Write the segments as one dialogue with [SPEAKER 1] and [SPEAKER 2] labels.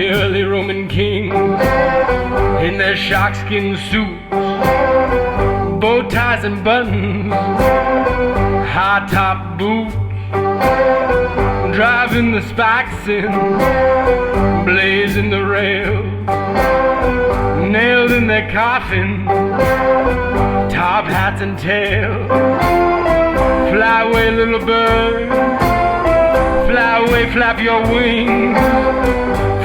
[SPEAKER 1] the early Roman kings in their sharkskin suits, bow ties and buttons, high top boots, driving the spikes in, blazing the rails, nailed in their coffins, top hats and tails. Fly away, little bird, fly away, flap your wings,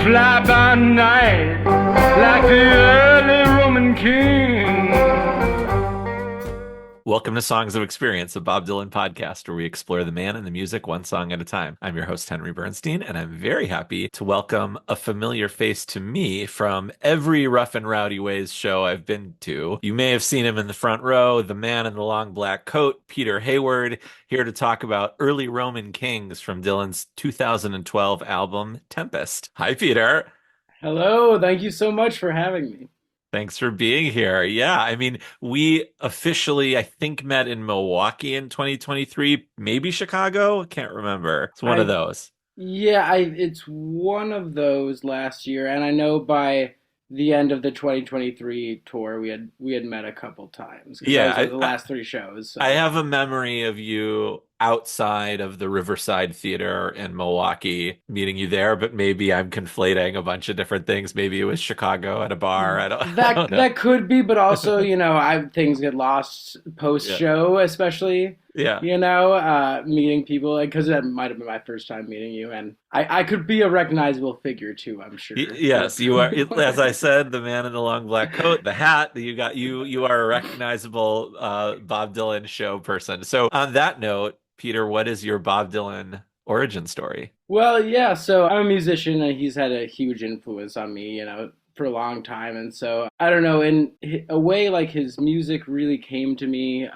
[SPEAKER 1] fly by night like the early Roman king.
[SPEAKER 2] Welcome to Songs of Experience, a Bob Dylan podcast where we explore the man and the music one song at a time. I'm your host, Henry Bernstein, and I'm very happy to welcome a familiar face to me from every Rough and Rowdy Ways show I've been to. You may have seen him in the front row, the man in the long black coat, Peter Hayward, here to talk about early Roman kings from Dylan's 2012 album, Tempest. Hi, Peter.
[SPEAKER 1] Hello, thank you so much for having me.
[SPEAKER 2] Thanks for being here. Yeah, I mean, we officially, I think, met in Milwaukee in 2023, maybe Chicago. Can't remember. It's one of those.
[SPEAKER 1] Yeah, it's one of those last year, and I know by the end of the 2023 tour, we had met a couple times.
[SPEAKER 2] Yeah,
[SPEAKER 1] the last three shows. So.
[SPEAKER 2] I have a memory of you outside of the Riverside Theater in Milwaukee, meeting you there, but maybe I'm conflating a bunch of different things. Maybe it was Chicago at a bar. I don't know.
[SPEAKER 1] That could be, but also, things get lost post-show, especially.
[SPEAKER 2] Yeah.
[SPEAKER 1] Meeting people, because that might have been my first time meeting you, and I could be a recognizable figure too, I'm sure.
[SPEAKER 2] Yes, you are. As I said, the man in the long black coat, the hat. You are a recognizable Bob Dylan show person. So on that note, Peter, what is your Bob Dylan origin story?
[SPEAKER 1] Well, yeah, so I'm a musician, and he's had a huge influence on me, for a long time, and so I don't know, in a way, like his music really came to me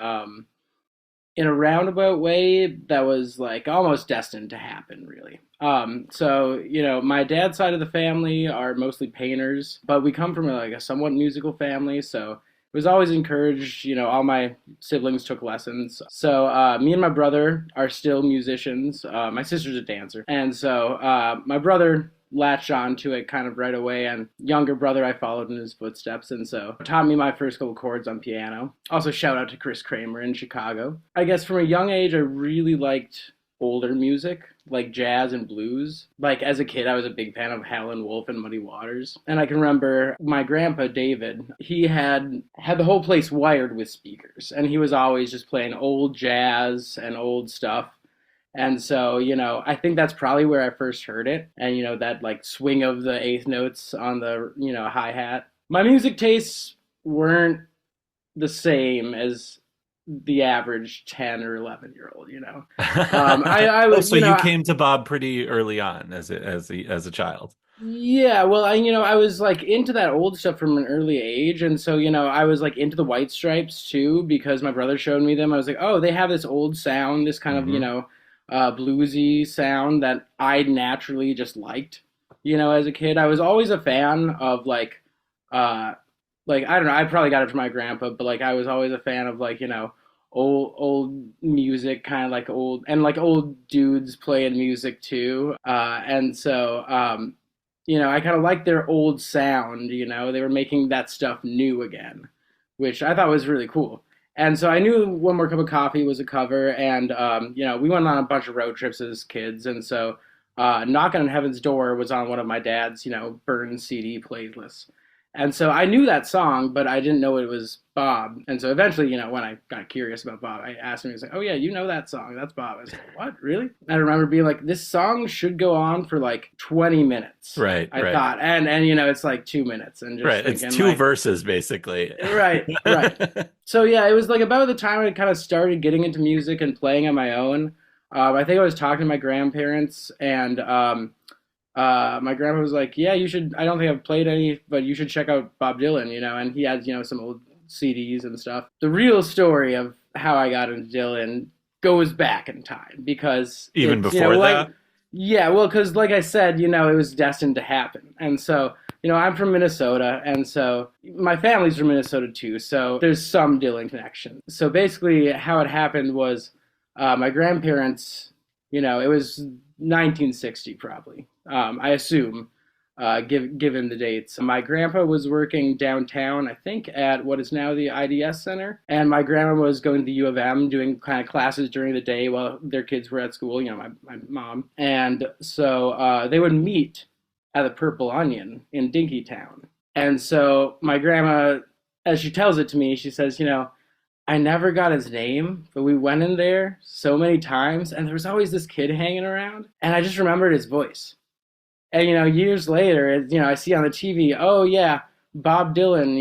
[SPEAKER 1] in a roundabout way that was like almost destined to happen, really. My dad's side of the family are mostly painters, but we come from a somewhat musical family, so it was always encouraged. All my siblings took lessons. So me and my brother are still musicians. My sister's a dancer. And so my brother latched on to it kind of right away, and younger brother, I followed in his footsteps, and so taught me my first couple chords on piano. Also, shout out to Chris Kramer in Chicago. I guess from a young age, I really liked older music, like jazz and blues. Like as a kid, I was a big fan of Howlin' Wolf and Muddy Waters. And I can remember my grandpa, David, he had the whole place wired with speakers, and he was always just playing old jazz and old stuff. And so, I think that's probably where I first heard it. And, that swing of the eighth notes on the, hi-hat. My music tastes weren't the same as the average 10 or 11-year-old, I was,
[SPEAKER 2] so you came to Bob pretty early on as a child.
[SPEAKER 1] Yeah, well, I was into that old stuff from an early age, and so I was into the White Stripes too, because my brother showed me them. I was like, oh, they have this old sound, this kind of bluesy sound that I naturally just liked. As a kid, I was always a fan of I don't know, I probably got it from my grandpa, but I was always a fan of old music, kind of old dudes playing music too. And so I kind of liked their old sound. They were making that stuff new again, which I thought was really cool. And so I knew One More Cup of Coffee was a cover, and we went on a bunch of road trips as kids, and so Knockin' on Heaven's Door was on one of my dad's burned CD playlists. And so I knew that song, but I didn't know it was Bob. And so eventually, when I got curious about Bob, I asked him, he was like, oh yeah, you know that song, that's Bob. I was like, what, really? And I remember being like, this song should go on for 20 minutes.
[SPEAKER 2] Right,
[SPEAKER 1] I thought, and it's 2 minutes. And just
[SPEAKER 2] right,
[SPEAKER 1] thinking,
[SPEAKER 2] it's two verses, basically.
[SPEAKER 1] Right. So yeah, it was about the time I kind of started getting into music and playing on my own. I think I was talking to my grandparents, and my grandpa was like, yeah, you should, I don't think I've played any, but you should check out Bob Dylan, and he had, some old CDs and stuff. The real story of how I got into Dylan goes back in time, because
[SPEAKER 2] even before that?
[SPEAKER 1] Yeah, well, because like I said, it was destined to happen. And so, I'm from Minnesota, and so my family's from Minnesota too, so there's some Dylan connection. So basically how it happened was my grandparents, it was 1960 probably, I assume. given the dates. My grandpa was working downtown, I think, at what is now the IDS Center, and my grandma was going to the U of M doing kind of classes during the day while their kids were at school, my mom. And so they would meet at the Purple Onion in Dinkytown. And so my grandma, as she tells it to me, she says, I never got his name, but we went in there so many times, and there was always this kid hanging around, and I just remembered his voice. And years later, I see on the TV, oh yeah, Bob Dylan,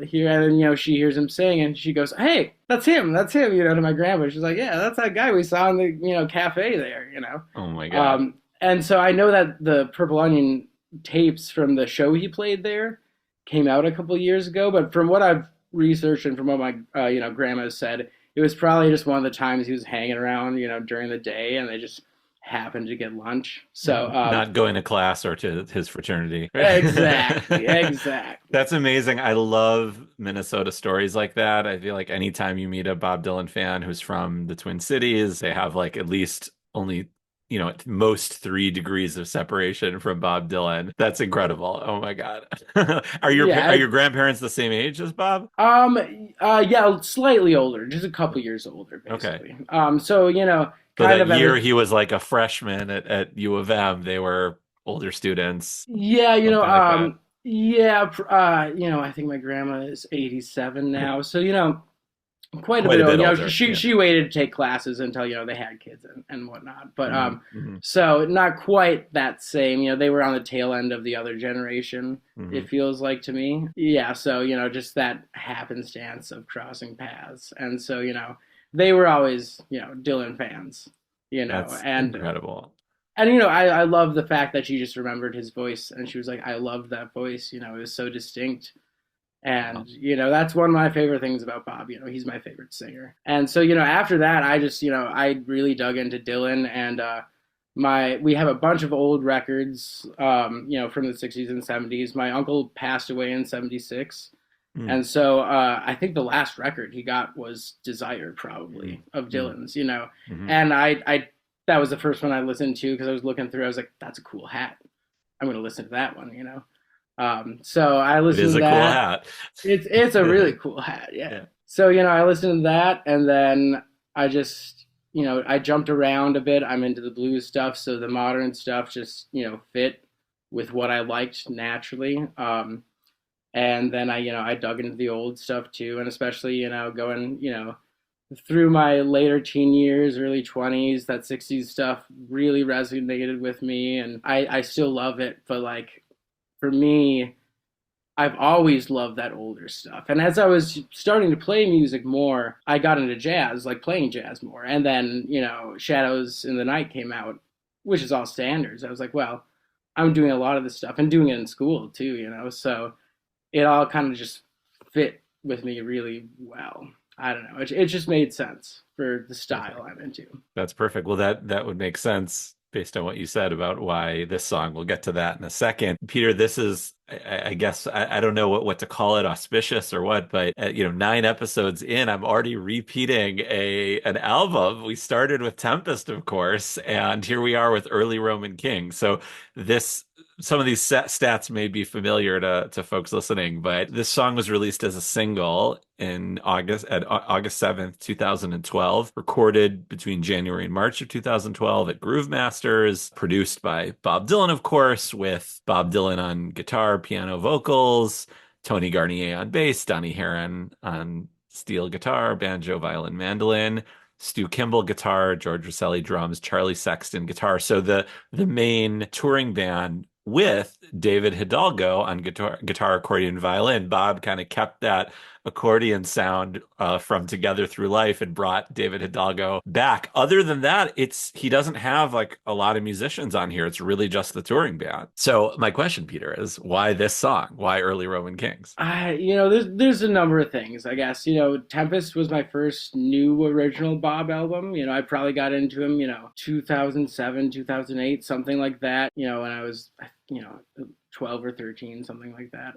[SPEAKER 1] here, and then she hears him sing, and she goes, "Hey, that's him, to my grandma. She's like, "Yeah, that's that guy we saw in the cafe there."
[SPEAKER 2] Oh my God.
[SPEAKER 1] And so I know that the Purple Onion tapes from the show he played there came out a couple years ago, but from what I've researched and from what my grandma said, it was probably just one of the times he was hanging around during the day, and they just happened to get lunch. So
[SPEAKER 2] not going to class or to his fraternity.
[SPEAKER 1] Exactly.
[SPEAKER 2] That's amazing. I love Minnesota stories like that. I feel like anytime you meet a Bob Dylan fan who's from the Twin Cities, they have like at least only at most 3 degrees of separation from Bob Dylan. That's incredible. Oh my God. Are your grandparents the same age as Bob?
[SPEAKER 1] Yeah, slightly older, just a couple years older, basically.
[SPEAKER 2] Okay.
[SPEAKER 1] So
[SPEAKER 2] kind of year he was like a freshman at U of M, they were older students.
[SPEAKER 1] Yeah, I think my grandma is 87 now, so quite a bit older. She waited to take classes until they had kids and whatnot. But so not quite that same. They were on the tail end of the other generation. It feels like to me. Yeah. So just that happenstance of crossing paths, and so they were always Dylan fans.
[SPEAKER 2] That's incredible.
[SPEAKER 1] And I love the fact that she just remembered his voice, and she was like, I loved that voice. It was so distinct. And, that's one of my favorite things about Bob. He's my favorite singer. And so, after that, I just, I really dug into Dylan, and we have a bunch of old records, from the 60s and 70s. My uncle passed away in 76. And so I think the last record he got was Desire, probably, of Dylan's, and I that was the first one I listened to because I was looking through. I was like, that's a cool hat. I'm going to listen to that one, So I listened to that.
[SPEAKER 2] It is a cool hat.
[SPEAKER 1] It's a really cool hat, yeah. So, I listened to that, and then I just, I jumped around a bit. I'm into the blues stuff, so the modern stuff just, fit with what I liked naturally. And then I dug into the old stuff too, and especially, going, through my later teen years, early 20s, that 60s stuff really resonated with me, and I still love it, but like, for me, I've always loved that older stuff. And as I was starting to play music more, I got into jazz, like playing jazz more. And then, Shadows in the Night came out, which is all standards. I was like, well, I'm doing a lot of this stuff and doing it in school too, so it all kind of just fit with me really well. I don't know. It just made sense for the style I'm into.
[SPEAKER 2] That's perfect. Well, that would make sense based on what you said about why this song. We'll get to that in a second. Peter, this is, I guess, I don't know what to call it, auspicious or what, but 9 episodes in, I'm already repeating an album. We started with Tempest, of course, and here we are with Early Roman King. So some of these stats may be familiar to folks listening, but this song was released as a single in August 7th, 2012, recorded between January and March of 2012 at Groove Masters, produced by Bob Dylan, of course, with Bob Dylan on guitar, piano, vocals, Tony Garnier on bass, Donnie Heron on steel guitar, banjo, violin, mandolin, Stu Kimball guitar, George Rosselli drums, Charlie Sexton guitar. So the main touring band with David Hidalgo on guitar, accordion, violin. Bob kind of kept that accordion sound from Together Through Life and brought David Hidalgo back. Other than that, he doesn't have like a lot of musicians on here. It's really just the touring band. So my question, Peter, is why this song? Why Early Roman Kings?
[SPEAKER 1] There's a number of things, I guess. Tempest was my first new original Bob album. I probably got into him, 2007, 2008, something like that, when I was 12 or 13, something like that.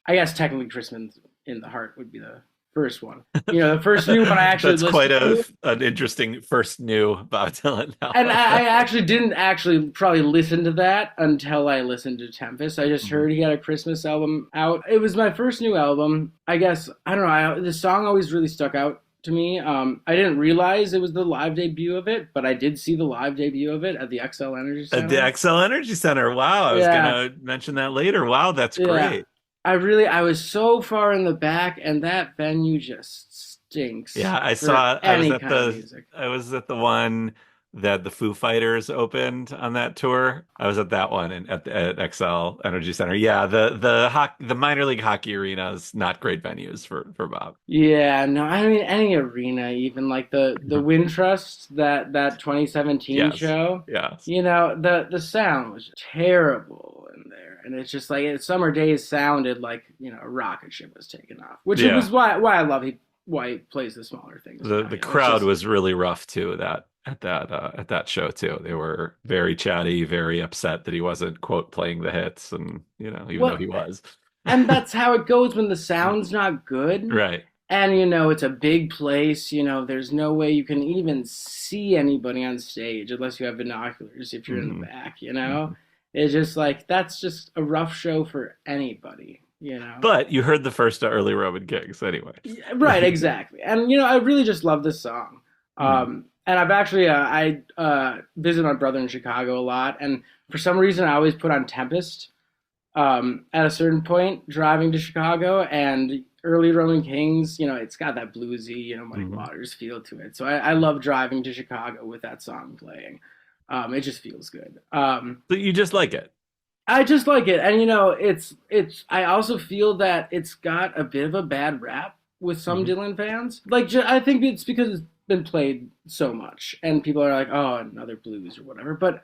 [SPEAKER 1] I guess technically Christmas in the Heart would be the first one. The first new one I actually
[SPEAKER 2] That's quite
[SPEAKER 1] listened to.
[SPEAKER 2] an interesting first new Bob Dylan
[SPEAKER 1] And
[SPEAKER 2] album.
[SPEAKER 1] I actually didn't actually probably listen to that until I listened to Tempest. I just
[SPEAKER 2] Mhm.
[SPEAKER 1] heard he had a Christmas album out. It was my first new album. I guess, I don't know, the song always really stuck out to me. I didn't realize it was the live debut of it, but I did see the live debut of it at the XL Energy
[SPEAKER 2] At the
[SPEAKER 1] Center.
[SPEAKER 2] XL Energy Center. Wow, I was
[SPEAKER 1] Yeah,
[SPEAKER 2] gonna mention that later. Wow, that's
[SPEAKER 1] yeah.
[SPEAKER 2] great.
[SPEAKER 1] I was so far in the back, and that venue just stinks
[SPEAKER 2] Yeah,
[SPEAKER 1] for any kind of music.
[SPEAKER 2] I was at the one that the Foo Fighters opened on that tour. I was at that one at XL Energy Center. Yeah, the minor league hockey arenas, not great venues for Bob.
[SPEAKER 1] Yeah, no, I mean any arena, even like the
[SPEAKER 2] Mhm.
[SPEAKER 1] Wintrust, that 2017
[SPEAKER 2] Yes.
[SPEAKER 1] show,
[SPEAKER 2] Yes.
[SPEAKER 1] the sound was terrible in there, and it's just like summer days sounded like a rocket ship was taking off, which it
[SPEAKER 2] Yeah.
[SPEAKER 1] was why I love why he plays the smaller things
[SPEAKER 2] The
[SPEAKER 1] now.
[SPEAKER 2] the
[SPEAKER 1] It's
[SPEAKER 2] crowd
[SPEAKER 1] just
[SPEAKER 2] was really rough too at that show too. They were very chatty, very upset that he wasn't quote playing the hits and even though
[SPEAKER 1] well,
[SPEAKER 2] he was.
[SPEAKER 1] and that's how it goes when the sound's not good.
[SPEAKER 2] Right.
[SPEAKER 1] And it's a big place, there's no way you can even see anybody on stage unless you have binoculars if you're in the
[SPEAKER 2] Hmm.
[SPEAKER 1] back. It's just like that's just a rough show for anybody.
[SPEAKER 2] But you heard the first early Roman gigs anyway.
[SPEAKER 1] Yeah, right, exactly. And I really just love this song.
[SPEAKER 2] Mhm.
[SPEAKER 1] And I've actually I visit my brother in Chicago a lot, and for some reason I always put on Tempest at a certain point driving to Chicago, and early Roman Kings, it's got that bluesy, Muddy
[SPEAKER 2] Mhm.
[SPEAKER 1] Waters feel to it. So I love driving to Chicago with that song playing. It just feels good.
[SPEAKER 2] So you just like it.
[SPEAKER 1] I just like it, and it's. I also feel that it's got a bit of a bad rap with some
[SPEAKER 2] Mhm.
[SPEAKER 1] Dylan fans. Like I think it's because it's been played so much, and people are like, "Oh, another blues" or whatever. But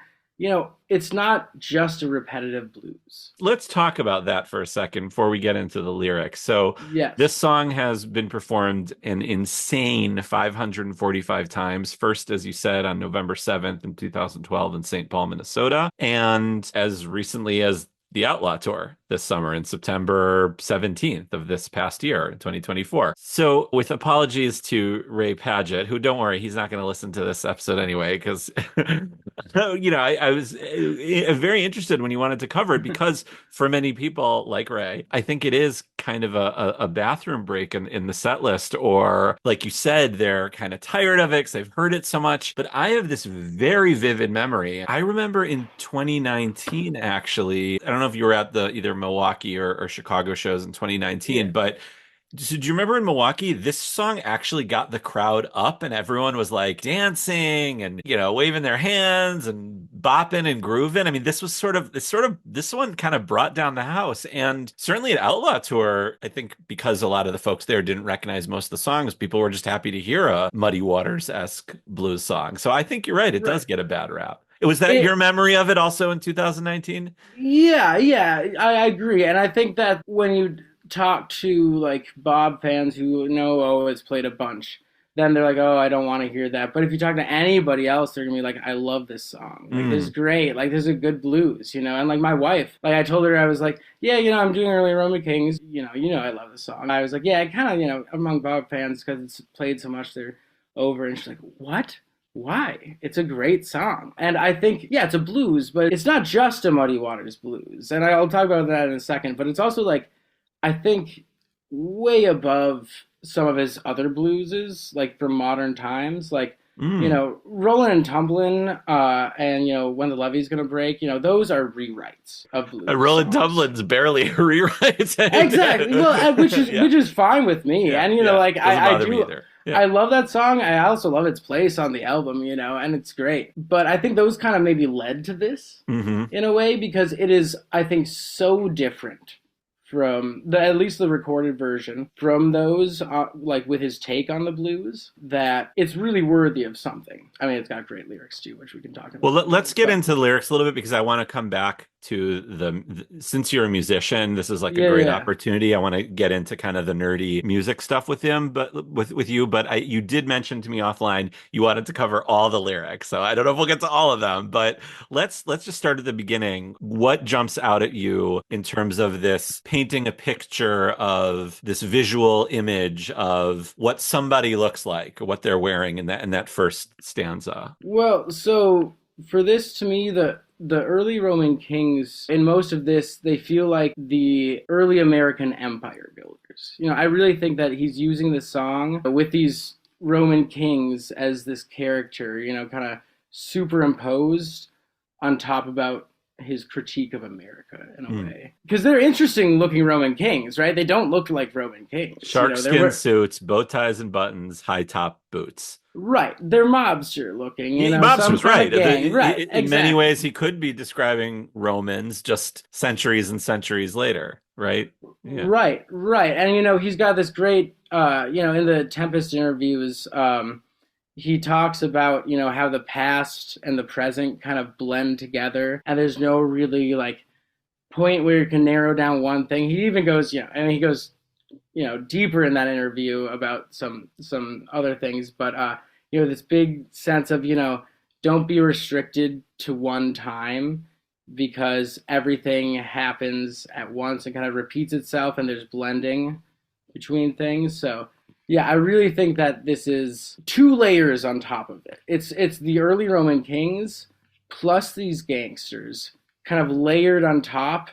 [SPEAKER 1] it's not just a repetitive blues.
[SPEAKER 2] Let's talk about that for a second before we get into the lyrics. So, this
[SPEAKER 1] Yes.
[SPEAKER 2] song has been performed an insane 545 times. First, as you said, on November 7th in 2012 in St. Paul, Minnesota, and as recently as the Outlaw Tour this summer in September 17th of this past year in 2024. So, with apologies to Ray Paget, who don't worry, he's not going to listen to this episode anyway, because I was very interested when you wanted to cover it because for many people like Ray, I think it is kind of a bathroom break in the set list, or like you said, they're kind of tired of it because they've heard it so much. But I have this very vivid memory. I remember in 2019, actually, I don't know if you were at the either Milwaukee or Chicago shows in 2019,
[SPEAKER 1] Yeah.
[SPEAKER 2] but so do you remember in Milwaukee, this song actually got the crowd up and everyone was like dancing and, waving their hands and bopping and grooving. I mean, this one kind of brought down the house. And certainly at Outlaw Tour, I think because a lot of the folks there didn't recognize most of the songs, people were just happy to hear a Muddy Waters-esque blues song. So I think you're right. It does
[SPEAKER 1] Right.
[SPEAKER 2] get a bad rap. Was that your
[SPEAKER 1] It.
[SPEAKER 2] memory of it also in 2019?
[SPEAKER 1] Yeah, yeah, I agree, and I think that when you talk to like Bob fans who know has played a bunch, then they're like, oh, I don't want to hear that. But if you talk to anybody else, they're gonna be like, I love this song. Like this is
[SPEAKER 2] Mm.
[SPEAKER 1] great. Like this is a good blues. And like my wife, like I told her I was like, yeah, I'm doing early Roman Kings. I love this song. I was like, yeah, I kind of among Bob fans because it's played so much, they're over. And she's like, what? Why? It's a great song. And I think, yeah, it's a blues, but it's not just a Muddy Waters blues. And I'll talk about that in a second. But it's also like, I think, way above some of his other blueses, like from modern times. Like,
[SPEAKER 2] Mm.
[SPEAKER 1] Rollin' and Tumblin', and, When the Levee's Gonna Break, those are rewrites of blues
[SPEAKER 2] Roland
[SPEAKER 1] songs.
[SPEAKER 2] Dublin's barely rewrites
[SPEAKER 1] Exactly.
[SPEAKER 2] anything.
[SPEAKER 1] Well, which is
[SPEAKER 2] Yeah,
[SPEAKER 1] which is fine with me.
[SPEAKER 2] yeah,
[SPEAKER 1] And
[SPEAKER 2] yeah.
[SPEAKER 1] like
[SPEAKER 2] Doesn't
[SPEAKER 1] I
[SPEAKER 2] bother me
[SPEAKER 1] do
[SPEAKER 2] either. Yeah.
[SPEAKER 1] I love that song. I also love its place on the album, and it's great. But I think those kind of maybe led to this
[SPEAKER 2] Hmm.
[SPEAKER 1] in a way because it is, I think, so different from at least the recorded version from those like with his take on the blues that it's really worthy of something. I mean, it's got great lyrics too, which we can talk
[SPEAKER 2] Well,
[SPEAKER 1] about in a
[SPEAKER 2] let's
[SPEAKER 1] minute.
[SPEAKER 2] get
[SPEAKER 1] But
[SPEAKER 2] into the lyrics a little bit because I want to come back to since you're a musician, this is like a
[SPEAKER 1] yeah,
[SPEAKER 2] great
[SPEAKER 1] yeah,
[SPEAKER 2] opportunity. I want to get into kind of the nerdy music stuff with him, but with you. But you did mention to me offline you wanted to cover all the lyrics, so I don't know if we'll get to all of them. But let's just start at the beginning. What jumps out at you in terms of this painting a picture of this visual image of what somebody looks like, what they're wearing in that first stanza.
[SPEAKER 1] Well, so for this, to me, the early Roman kings, in most of this, they feel like the early American empire builders. I really think that he's using the song with these Roman kings as this character, kind of superimposed on top about his critique of America in a way. Because they're interesting looking Roman kings, right? They don't look like Roman kings.
[SPEAKER 2] Sharkskin suits, bow ties and buttons, high top boots.
[SPEAKER 1] Right. They're mobster looking,
[SPEAKER 2] Mobsters, right.
[SPEAKER 1] Right.
[SPEAKER 2] In many ways, he could be describing Romans just centuries and centuries later, right?
[SPEAKER 1] Yeah. Right. And, he's got this great, in the Tempest interviews, he talks about, how the past and the present kind of blend together. And there's no really, point where you can narrow down one thing. He even goes, he goes, deeper in that interview about some other things. But, this big sense of, don't be restricted to one time because everything happens at once and kind of repeats itself and there's blending between things. So, yeah, I really think that this is 2 layers on top of it. It's the early Roman kings plus these gangsters kind of layered on top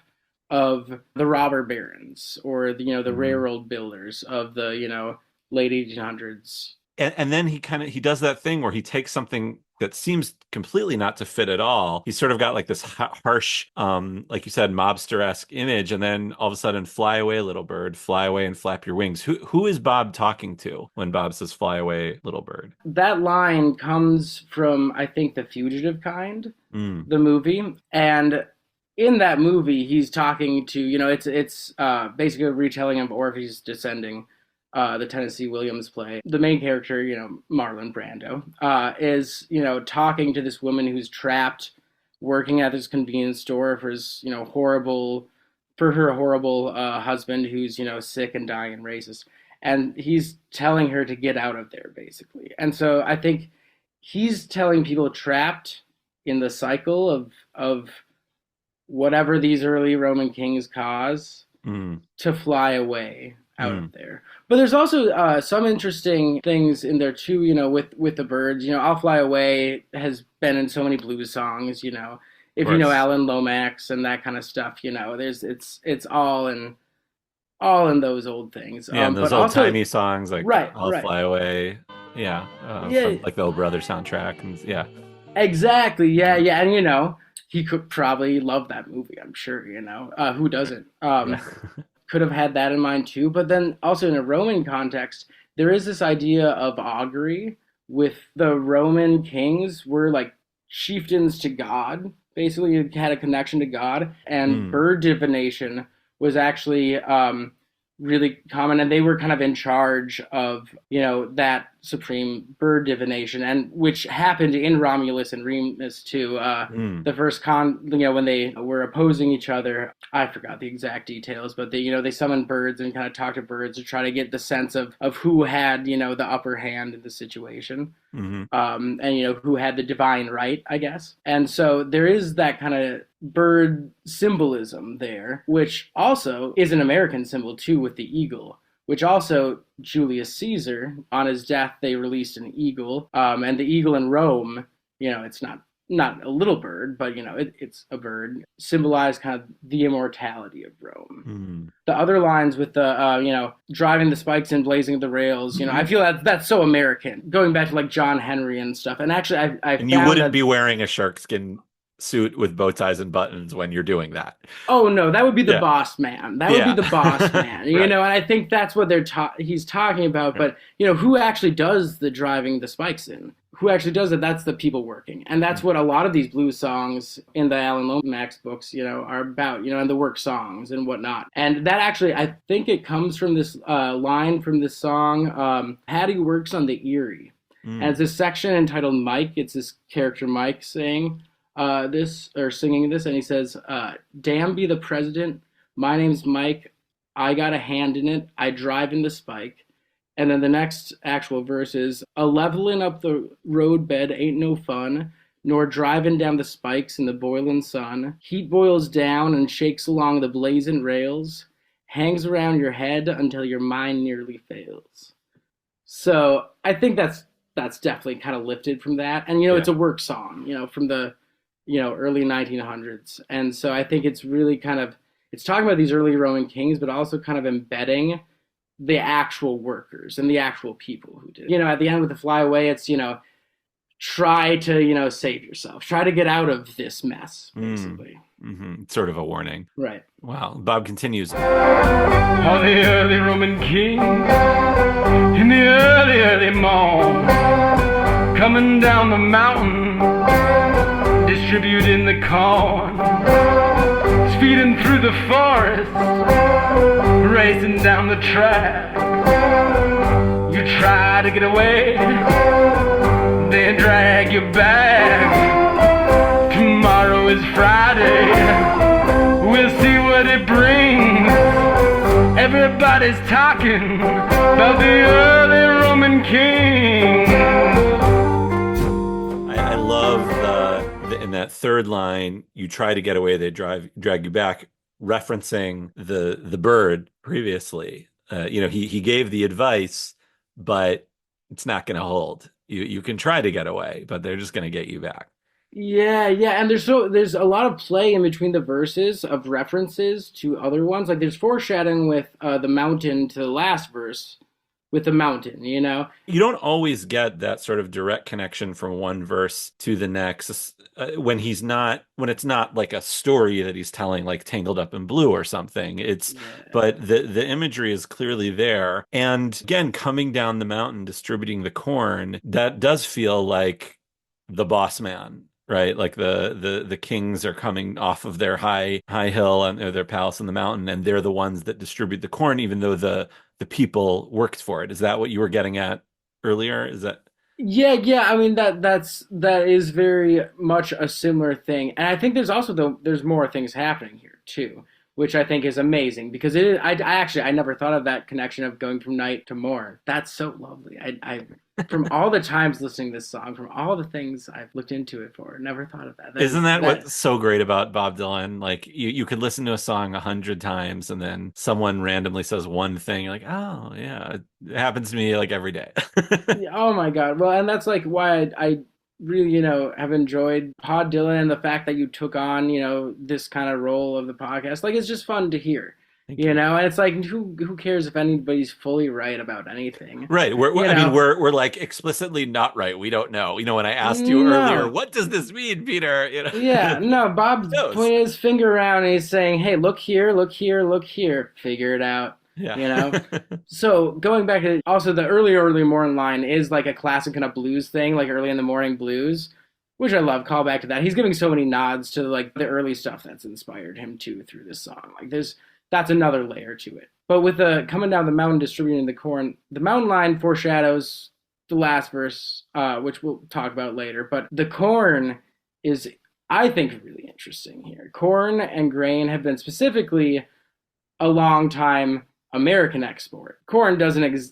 [SPEAKER 1] of the robber barons or the railroad builders of the late 1800s.
[SPEAKER 2] And then he does that thing where he takes something that seems completely not to fit at all. He's sort of got like this harsh, like you said, mobster-esque image, and then all of a sudden, fly away, little bird, fly away and flap your wings. Who is Bob talking to when Bob says fly away, little bird?
[SPEAKER 1] That line comes from, I think, The Fugitive Kind, the movie. And in that movie, he's talking to, it's basically a retelling of Orpheus Descending, the Tennessee Williams play. The main character, Marlon Brando, is, talking to this woman who's trapped working at this convenience store for his, horrible husband who's, sick and dying and racist. And he's telling her to get out of there, basically. And so I think he's telling people trapped in the cycle of whatever these early Roman kings cause to fly away out of there. But there's also some interesting things in there too, with the birds. I'll Fly Away has been in so many blues songs, if you know Alan Lomax and that kind of stuff, there's it's all in those old things.
[SPEAKER 2] Yeah, and those old timey songs like I'll Fly Away. Yeah. From like the old Brother soundtrack. And yeah.
[SPEAKER 1] Exactly. Yeah. And he could probably love that movie, I'm sure, who doesn't? Could have had that in mind too. But then also in a Roman context, there is this idea of augury with the Roman kings were like chieftains to God, basically had a connection to God, and bird divination was actually really common, and they were kind of in charge of that supreme bird divination, and which happened in Romulus and Remus too. The first when they were opposing each other, I forgot the exact details, but they summoned birds and kind of talked to birds to try to get the sense of who had the upper hand in the situation, and who had the divine right, I guess. And so there is that kind of bird symbolism there, which also is an American symbol too, with the eagle, which also Julius Caesar, on his death, they released an eagle. And the eagle in Rome, it's not a little bird, but, it's a bird, symbolized kind of the immortality of Rome. The other lines with the, driving the spikes and blazing the rails, I feel that's so American, going back to like John Henry and stuff. And actually,
[SPEAKER 2] and you wouldn't be wearing a sharkskin suit with bow ties and buttons when you're doing that.
[SPEAKER 1] Oh no, that would be the boss man. That would be the boss man. And I think that's what he's talking about. But who actually does the driving the spikes in? Who actually does it? That's the people working, and that's what a lot of these blues songs in the Alan Lomax books, are about. And the work songs and whatnot. And that actually, I think it comes from this line from this song. Patty works on the Erie, and it's a section entitled Mike. It's this character Mike saying singing this, and he says, damn be the president, my name's Mike, I got a hand in it, I drive in the spike. And then the next actual verse is, a leveling up the road bed ain't no fun, nor driving down the spikes in the boiling sun. Heat boils down and shakes along the blazing rails, hangs around your head until your mind nearly fails. So I think that's definitely kind of lifted from that. And
[SPEAKER 2] Yeah.
[SPEAKER 1] it's a work song, from the early 1900s. And so I think it's really kind of it's talking about these early Roman kings, but also kind of embedding the actual workers and the actual people who did. At the end with the fly away, it's try to save yourself, try to get out of this mess, basically.
[SPEAKER 2] Sort of a warning.
[SPEAKER 1] Right.
[SPEAKER 2] Wow. Bob continues.
[SPEAKER 3] All the early Roman kings in the early, early morn, coming down the mountain, distributing the corn, speeding through the forest, racing down the track. You try to get away, they drag you back. Tomorrow is Friday, we'll see what it brings. Everybody's talking about the early Roman kings.
[SPEAKER 2] I love in that third line, you try to get away, they drag you back, referencing the bird previously. He gave the advice, but it's not going to hold. You can try to get away, but they're just going to get you back.
[SPEAKER 1] Yeah, and there's a lot of play in between the verses of references to other ones. Like there's foreshadowing with the mountain to the last verse with the mountain,
[SPEAKER 2] You don't always get that sort of direct connection from one verse to the next when it's not like a story that he's telling, like Tangled Up in Blue or something. But the imagery is clearly there. And again, coming down the mountain, distributing the corn, that does feel like the boss man. Right, like the kings are coming off of their high hill and their palace in the mountain, and they're the ones that distribute the corn, even though the people worked for it. Is that what you were getting at earlier? Is that?
[SPEAKER 1] Yeah. I mean that is very much a similar thing, and I think there's more things happening here too, which I think is amazing because it is. I never thought of that connection of going from night to morn. That's so lovely. I from all the times listening to this song, from all the things I've looked into it for, never thought of that.
[SPEAKER 2] Isn't that what's so great about Bob Dylan? Like you could listen to a song 100 times and then someone randomly says one thing, you're like, oh yeah, it happens to me like every day.
[SPEAKER 1] Oh my God. Well, and that's like why I really, have enjoyed Pod Dylan and the fact that you took on, this kind of role of the podcast. Like it's just fun to hear. And it's like who cares if anybody's fully right about anything?
[SPEAKER 2] Right. We're like explicitly not right. We don't know. When I asked you earlier, what does this mean, Peter?
[SPEAKER 1] Yeah. No. Bob pointed his finger around and he's saying, "Hey, look here, look here, look here. Figure it out."
[SPEAKER 2] Yeah.
[SPEAKER 1] So going back to also the early morning line is like a classic kind of blues thing, like early in the morning blues, which I love. Call back to that. He's giving so many nods to like the early stuff that's inspired him too through this song. Like that's another layer to it. But with the coming down the mountain, distributing the corn, the mountain line foreshadows the last verse, which we'll talk about later. But the corn is, I think, really interesting here. Corn and grain have been specifically a long time American export. Corn doesn't,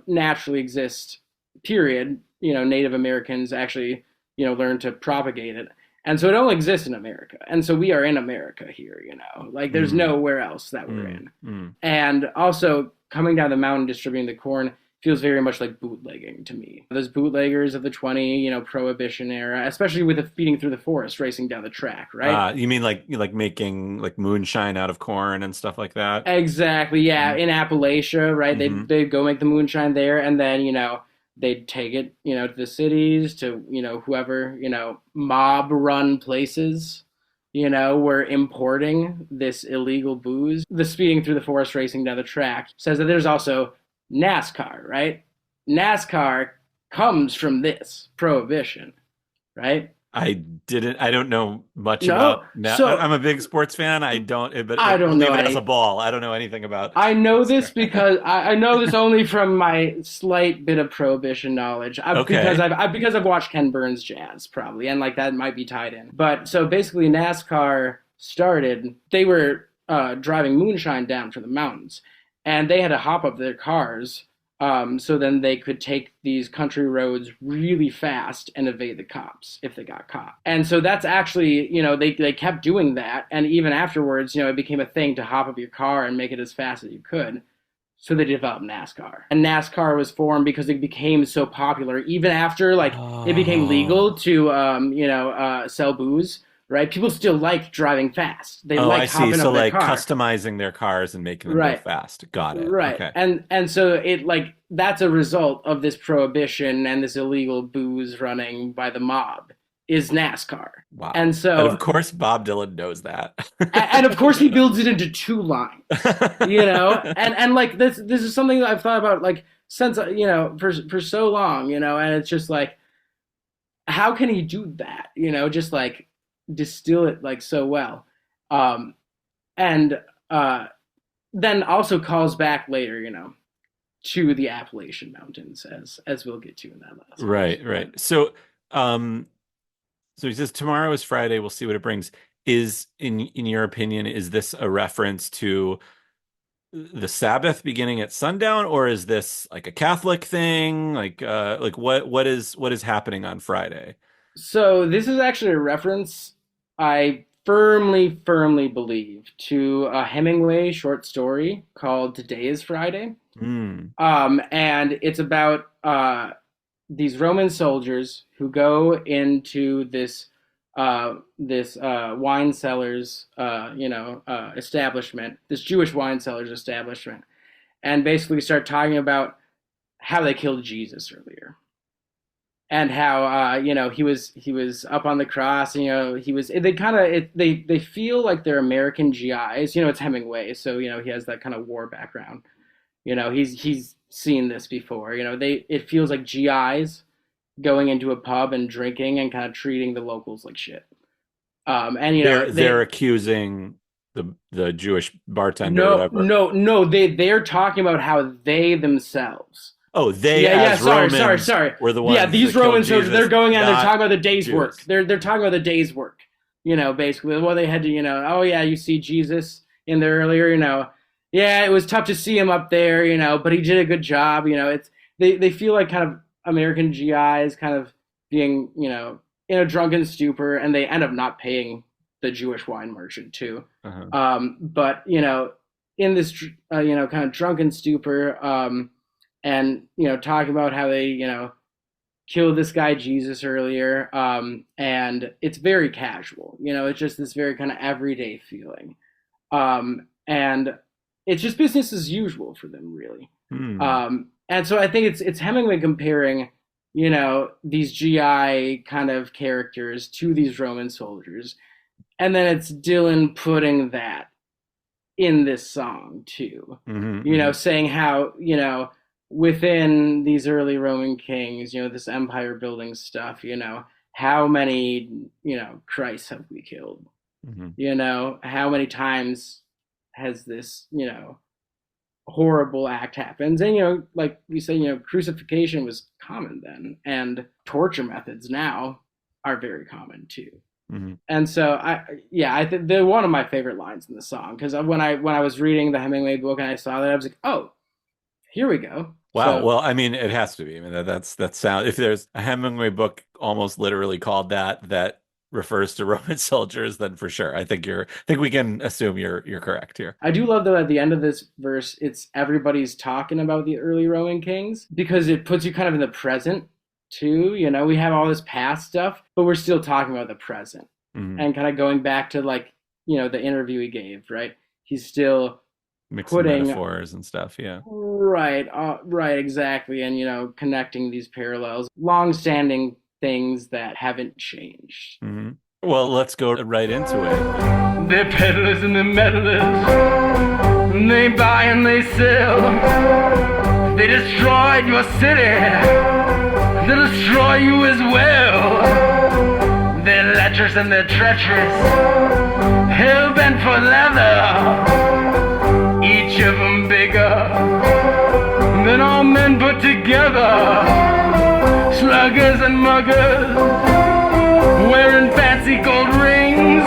[SPEAKER 1] naturally exist, period. Native Americans actually, learned to propagate it. And so it only exists in America. And so we are in America here, like there's nowhere else that we're in. And also coming down the mountain, distributing the corn feels very much like bootlegging to me. Those bootleggers of the 20, Prohibition era, especially with the feeding through the forest, racing down the track, right?
[SPEAKER 2] You mean like making like moonshine out of corn and stuff like that?
[SPEAKER 1] Exactly. Yeah. In Appalachia, right? They'd go make the moonshine there. And then, they'd take it, to the cities, to, whoever, mob run places, were importing this illegal booze. The speeding through the forest, racing down the track says that there's also NASCAR, right? NASCAR comes from this prohibition, right?
[SPEAKER 2] I don't know much about that. So, I'm a big sports fan. I don't know it as a ball. I don't know anything about.
[SPEAKER 1] I know this because I know this only from my slight bit of prohibition knowledge. Because I've watched Ken Burns Jazz probably, and like that might be tied in. But so basically, NASCAR started. They were driving moonshine down from the mountains, and they had to hop up their cars So then they could take these country roads really fast and evade the cops if they got caught. And so that's actually, they kept doing that. And even afterwards, it became a thing to hop up your car and make it as fast as you could. So they developed NASCAR. And NASCAR was formed because it became so popular. Even after, it became legal to, sell booze. Right, people still like driving fast. They like hopping up their car.
[SPEAKER 2] Customizing their cars and making them go fast. Got it.
[SPEAKER 1] Right,
[SPEAKER 2] okay.
[SPEAKER 1] and so that's a result of this prohibition and this illegal booze running by the mob is NASCAR.
[SPEAKER 2] Wow.
[SPEAKER 1] And
[SPEAKER 2] of course Bob Dylan knows that.
[SPEAKER 1] and of course he builds it into 2 lines. And this is something that I've thought about since for so long. And it's just how can he do that? Just distill it so well, and then also calls back later to the Appalachian Mountains as we'll get to in that last
[SPEAKER 2] right so he says tomorrow is Friday, we'll see what it brings. Is in your opinion, is this a reference to the Sabbath beginning at sundown, or is this a Catholic thing? What is happening on Friday?
[SPEAKER 1] So this is actually a reference, I firmly believe, to a Hemingway short story called Today is Friday. And it's about these Roman soldiers who go into this wine cellars, establishment, this Jewish wine cellars establishment, and basically start talking about how they killed Jesus earlier. And how he was up on the cross, and they feel like they're American GIs. It's Hemingway, so he has that kind of war background. He's seen this before. It feels like GIs going into a pub and drinking and kind of treating the locals like shit.
[SPEAKER 2] They're accusing the Jewish bartender.
[SPEAKER 1] No, they're talking about how they themselves.
[SPEAKER 2] Oh, Romans were the ones.
[SPEAKER 1] Yeah, these Romans, they're going out, they're talking about the day's work. They're talking about the day's work, basically. Well, they had to, you see Jesus in there earlier, yeah, it was tough to see him up there, but he did a good job, they feel like kind of American GIs kind of being, in a drunken stupor, and they end up not paying the Jewish wine merchant too. But, in this, kind of drunken stupor, and talking about how they killed this guy Jesus earlier, and it's very casual. It's just this very kind of everyday feeling, and it's just business as usual for them, really. And so I think it's Hemingway comparing these GI kind of characters to these Roman soldiers, and then it's Dylan putting that in this song too. Saying how within these early Roman kings, this empire building stuff, how many, Christs have we killed? How many times has this, horrible act happened? And, like you say, crucifixion was common then, and torture methods now are very common too. And so I think they're one of my favorite lines in the song, because when I was reading the Hemingway book and I saw that, I was like, oh, here we go.
[SPEAKER 2] Wow. Well, I mean, it has to be. I mean, that sound. If there's a Hemingway book almost literally called that refers to Roman soldiers, then for sure, I think we can assume you're correct here.
[SPEAKER 1] I do love, though, at the end of this verse, it's everybody's talking about the early Roman kings, because it puts you kind of in the present too. We have all this past stuff, but we're still talking about the present, and kind of going back to the interview he gave. Right, he's still
[SPEAKER 2] mixing metaphors and stuff. Yeah.
[SPEAKER 1] Right, exactly. And, connecting these parallels, long-standing things that haven't changed.
[SPEAKER 2] Well, let's go right into it.
[SPEAKER 3] They're peddlers and they're meddlers. They buy and they sell. They destroyed your city. They'll destroy you as well. They're lecherous and they're treacherous. Hell-bent for leather. Each of them bigger than all men put together. Sluggers and muggers, wearing fancy gold rings.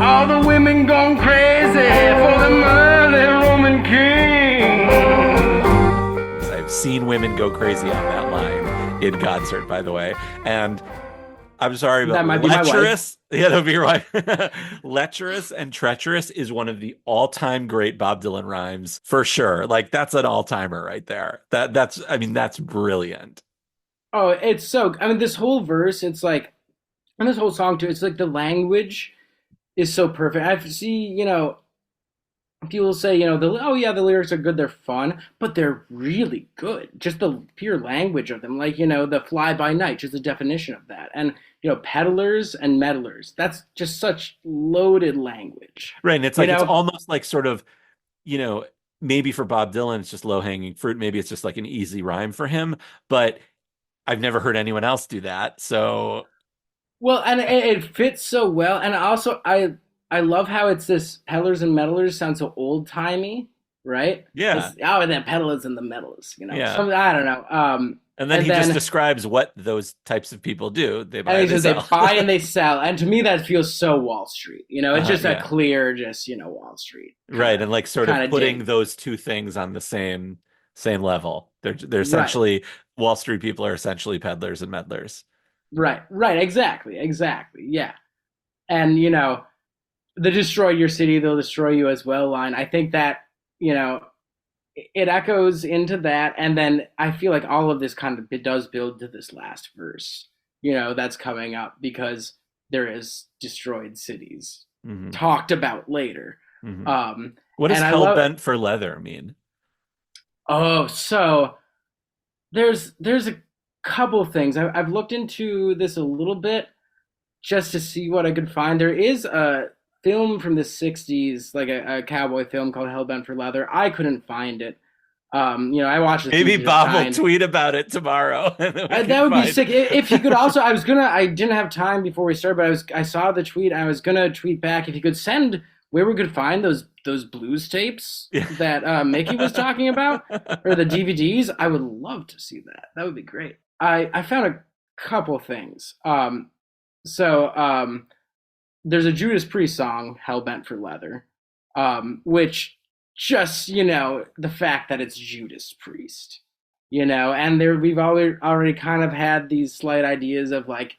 [SPEAKER 3] All the women gone crazy for them early Roman kings.
[SPEAKER 2] women go crazy on that line in concert, by the way. And I'm sorry, but
[SPEAKER 1] That might be my wife.
[SPEAKER 2] lecherous. Yeah, that'd be your wife. Lecherous and treacherous is one of the all-time great Bob Dylan rhymes for sure. Like that's an all-timer right there. That's brilliant.
[SPEAKER 1] Oh, it's so. I mean, this whole verse, it's like, and this whole song too. It's like the language is so perfect. I see, people say, oh yeah, the lyrics are good, they're fun, but they're really good. Just the pure language of them, like, the fly by night, just the definition of that. And, peddlers and meddlers, that's just such loaded language.
[SPEAKER 2] Right. And it's like, it's almost like sort of, maybe for Bob Dylan, it's just low hanging fruit. Maybe it's just like an easy rhyme for him, but I've never heard anyone else do that. So.
[SPEAKER 1] Well, and it fits so well. And also, I love how it's this peddlers and meddlers sound so old timey, right?
[SPEAKER 2] Yeah.
[SPEAKER 1] And then peddlers and the meddlers,
[SPEAKER 2] Yeah.
[SPEAKER 1] I don't know.
[SPEAKER 2] And then he just describes what those types of people do. They buy,
[SPEAKER 1] and
[SPEAKER 2] they
[SPEAKER 1] they
[SPEAKER 2] sell.
[SPEAKER 1] buy and they sell. And to me, that feels so Wall Street. It's just a clear, Wall Street.
[SPEAKER 2] Right. And like sort of putting those two things on the same level. They're essentially, right. Wall Street people are essentially peddlers and meddlers.
[SPEAKER 1] Right. Exactly. Yeah. And, the destroy your city, they'll destroy you as well line. I think that, it echoes into that. And then I feel like all of this it does build to this last verse, that's coming up because there is destroyed cities talked about later.
[SPEAKER 2] Mm-hmm. What does hell-bent for leather mean?
[SPEAKER 1] Oh, so there's a couple things. I've looked into this a little bit just to see what I could find. There is a film from the 60s, like a cowboy film called Hell-Bent for Leather. I couldn't find it. I watched it.
[SPEAKER 2] Maybe Bob will tweet about it tomorrow.
[SPEAKER 1] That would be sick. If you could also, I didn't have time before we started, but I saw the tweet. I was gonna tweet back if you could send where we could find those blues tapes that Mickey was talking about, or the DVDs. I would love to see that. That would be great. I found a couple things. There's a Judas Priest song, Hell-Bent for Leather, which just, the fact that it's Judas Priest, and we've already kind of had these slight ideas of like,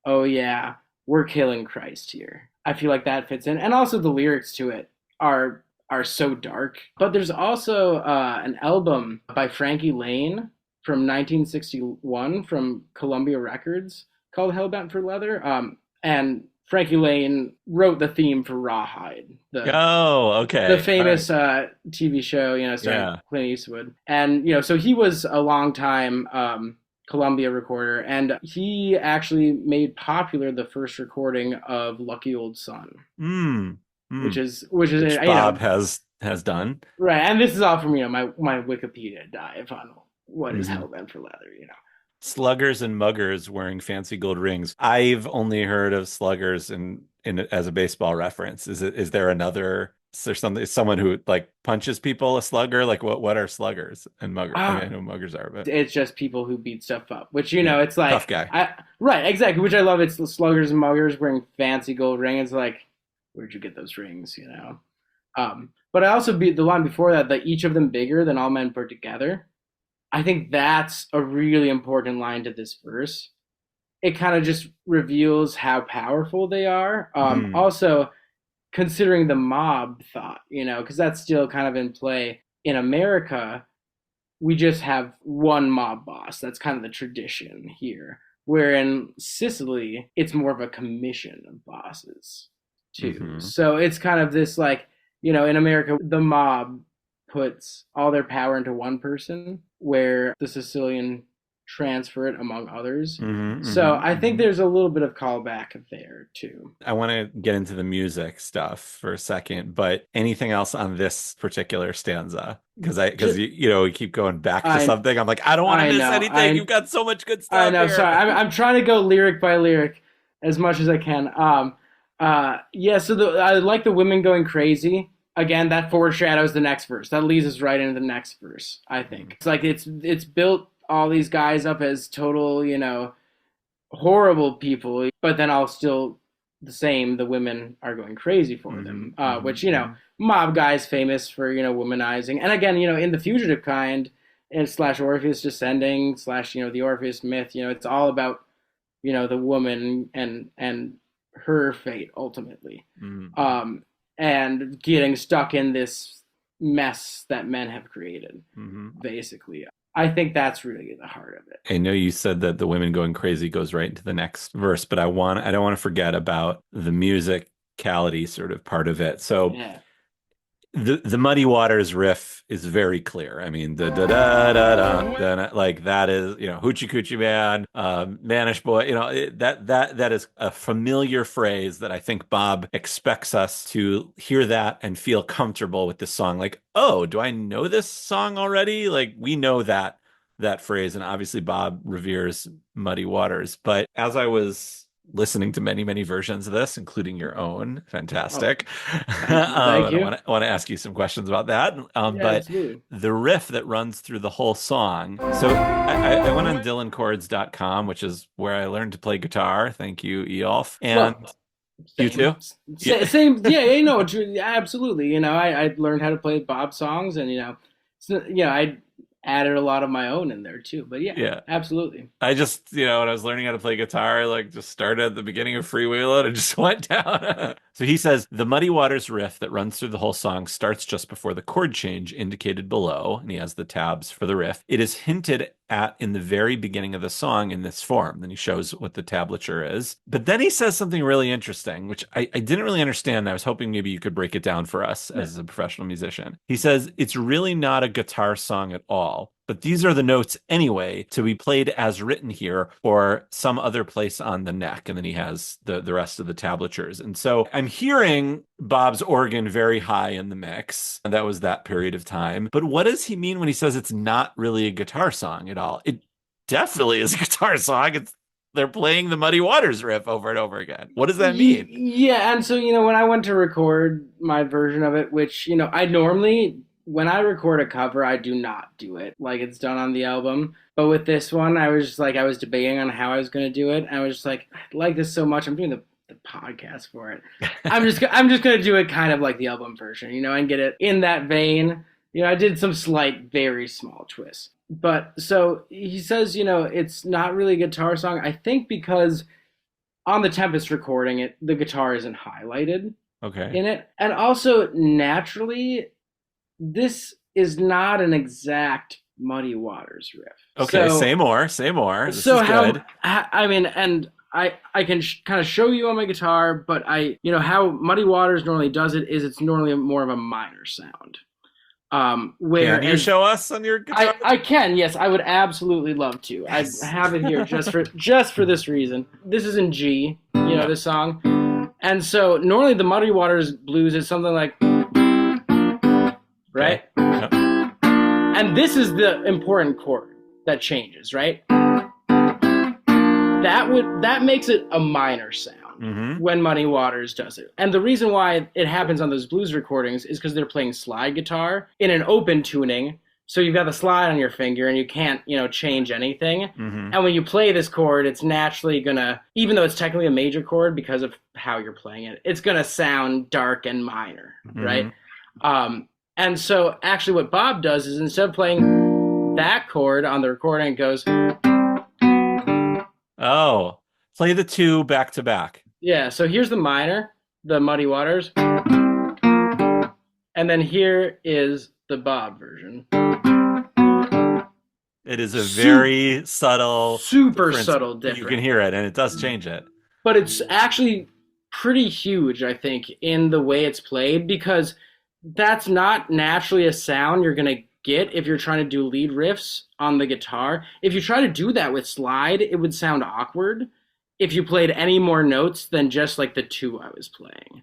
[SPEAKER 1] oh yeah, we're killing Christ here. I feel like that fits in. And also the lyrics to it are so dark. But there's also an album by Frankie Lane from 1961 from Columbia Records called Hell-Bent for Leather. And Frankie Lane wrote the theme for Rawhide. The famous TV show, starring Clint Eastwood. And, so he was a long time Columbia recorder, and he actually made popular the first recording of Lucky Old Son. Which is
[SPEAKER 2] Bob has done.
[SPEAKER 1] Right. And this is all from, my Wikipedia dive on what is Hell-Bent for Leather,
[SPEAKER 2] Sluggers and muggers wearing fancy gold rings. I've only heard of sluggers in as a baseball reference. Is there another? Is there someone who like punches people a slugger? Like what are sluggers and muggers? I know muggers are, but
[SPEAKER 1] it's just people who beat stuff up. Which it's like
[SPEAKER 2] tough guy.
[SPEAKER 1] Right, exactly. Which I love. It's the sluggers and muggers wearing fancy gold rings. Like, where'd you get those rings? But I also the line before that each of them bigger than all men put together. I think that's a really important line to this verse. It kind of just reveals how powerful they are. Also, considering the mob thought, because that's still kind of in play. In America, we just have one mob boss. That's kind of the tradition here. Where in Sicily, it's more of a commission of bosses, too. So it's kind of this like, in America, the mob puts all their power into one person, where the Sicilian transfer it among others. So I think there's a little bit of callback there too.
[SPEAKER 2] I want to get into the music stuff for a second, but anything else on this particular stanza? Because we keep going back to something. I'm like, I don't want to miss anything. You've got so much good stuff.
[SPEAKER 1] I know.
[SPEAKER 2] Here.
[SPEAKER 1] Sorry, I'm trying to go lyric by lyric as much as I can. So I like the women going crazy. Again, that foreshadows the next verse. That leads us right into the next verse, I think. It's like it's built all these guys up as total, horrible people, but then all still the same. The women are going crazy for them, which, mob guys famous for, womanizing. And again, in The Fugitive Kind, and slash Orpheus descending slash the Orpheus myth. It's all about the woman and her fate ultimately, and getting stuck in this mess that men have created, basically. I think that's really the heart of it.
[SPEAKER 2] I know you said that the women going crazy goes right into the next verse, but I don't want to forget about the musicality sort of part of it. So
[SPEAKER 1] yeah.
[SPEAKER 2] The Muddy Waters riff is very clear. I mean, the da da da da, da like that is, Hoochie Coochie Man, Manish Boy, that is a familiar phrase that I think Bob expects us to hear that and feel comfortable with this song. Like, oh, do I know this song already? Like, we know that phrase, and obviously Bob reveres Muddy Waters. But as I was listening to many, many versions of this, including your own. Fantastic.
[SPEAKER 1] Thank you.
[SPEAKER 2] I want to ask you some questions about that. But
[SPEAKER 1] absolutely.
[SPEAKER 2] The riff that runs through the whole song. So I went on dylanchords.com, which is where I learned to play guitar. Thank you, Eolf. And you too?
[SPEAKER 1] Same. Yeah, absolutely. I learned how to play Bob songs, and I added a lot of my own in there too. But yeah, absolutely.
[SPEAKER 2] I just, when I was learning how to play guitar, just started at the beginning of Freewheelin' and just went down. So he says, the Muddy Waters riff that runs through the whole song starts just before the chord change indicated below, and he has the tabs for the riff. It is hinted at in the very beginning of the song in this form. Then he shows what the tablature is. But then he says something really interesting, which I didn't really understand. I was hoping maybe you could break it down for us as a professional musician. He says, it's really not a guitar song at all, but these are the notes anyway to be played as written here or some other place on the neck. And then he has the rest of the tablatures. And so I'm hearing Bob's organ very high in the mix. And that was that period of time. But what does he mean when he says it's not really a guitar song at all? It definitely is a guitar song. They're playing the Muddy Waters riff over and over again. What does that mean?
[SPEAKER 1] Yeah, and so, when I went to record my version of it, which, I normally, when I record a cover, I do not do it like it's done on the album. But with this one, I was just I was debating on how I was going to do it. I was just I like this so much. I'm doing the podcast for it. I'm just going to do it kind of like the album version, and get it in that vein. I did some slight, very small twists. But so he says, it's not really a guitar song. I think because on the Tempest recording, the guitar isn't highlighted in it. And also, naturally, this is not an exact Muddy Waters riff.
[SPEAKER 2] Okay, say more. This is good.
[SPEAKER 1] I can kind of show you on my guitar, but how Muddy Waters normally does it is it's normally more of a minor sound. Can
[SPEAKER 2] you show us on your guitar?
[SPEAKER 1] I can, yes. I would absolutely love to. Yes. I have it here just for this reason. This is in G, this song. And so normally the Muddy Waters blues is something like, right?
[SPEAKER 2] Okay. Yep.
[SPEAKER 1] And this is the important chord that changes, right? That makes it a minor sound when Muddy Waters does it. And the reason why it happens on those blues recordings is because they're playing slide guitar in an open tuning. So you've got the slide on your finger and you can't, change anything. And when you play this chord, it's naturally gonna, even though it's technically a major chord because of how you're playing it, it's gonna sound dark and minor, right? And so actually what Bob does is instead of playing that chord on the recording, it goes...
[SPEAKER 2] Oh, play the two back to back.
[SPEAKER 1] Yeah, so here's the minor, the Muddy Waters. And then here is the Bob version.
[SPEAKER 2] It is a very subtle...
[SPEAKER 1] Super subtle difference.
[SPEAKER 2] You can hear it, and it does change it.
[SPEAKER 1] But it's actually pretty huge, I think, in the way it's played, because that's not naturally a sound you're going to get if you're trying to do lead riffs on the guitar. If you try to do that with slide, it would sound awkward if you played any more notes than just the two I was playing.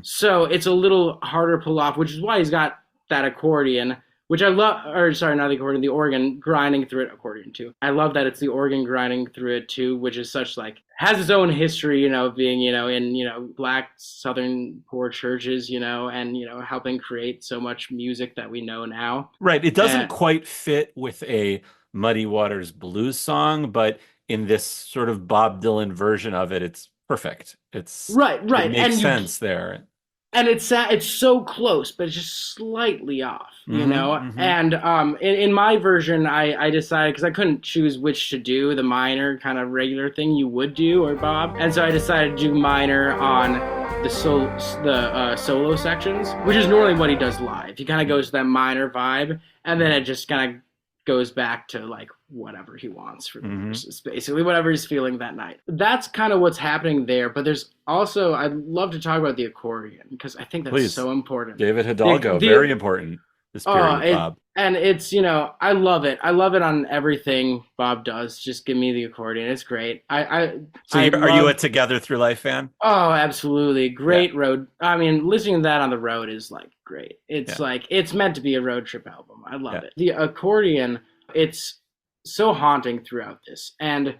[SPEAKER 1] So it's a little harder to pull off, which is why he's got that accordion, which I love, or sorry, not the accordion, the organ grinding through it, accordion too. I love that it's the organ grinding through it too, which is such has its own history, being, in, Black Southern poor churches, and, helping create so much music that we know now.
[SPEAKER 2] Right. It doesn't quite fit with a Muddy Waters blues song, but in this sort of Bob Dylan version of it, it's perfect. It makes sense there.
[SPEAKER 1] and it's so close, but it's just slightly off, you know. And in my version, I decided, because I couldn't choose which to do, the minor kind of regular thing you would do or Bob, and so I decided to do minor on the solo sections, which is normally what he does live. He kind of goes to that minor vibe, and then it just kind of goes back to like whatever he wants for the verses, basically whatever he's feeling that night. That's kind of what's happening there. But there's also, I'd love to talk about the accordion, because I think that's so important.
[SPEAKER 2] David Hidalgo, very important this period, Bob.
[SPEAKER 1] And it's, you know, I love it. I love it on everything Bob does. Just give me the accordion. It's great.
[SPEAKER 2] Are you a Together Through Life fan?
[SPEAKER 1] Oh, absolutely. Great road. I mean, listening to that on the road is like great. It's like, it's meant to be a road trip album. I love it. The accordion, it's so haunting throughout this. And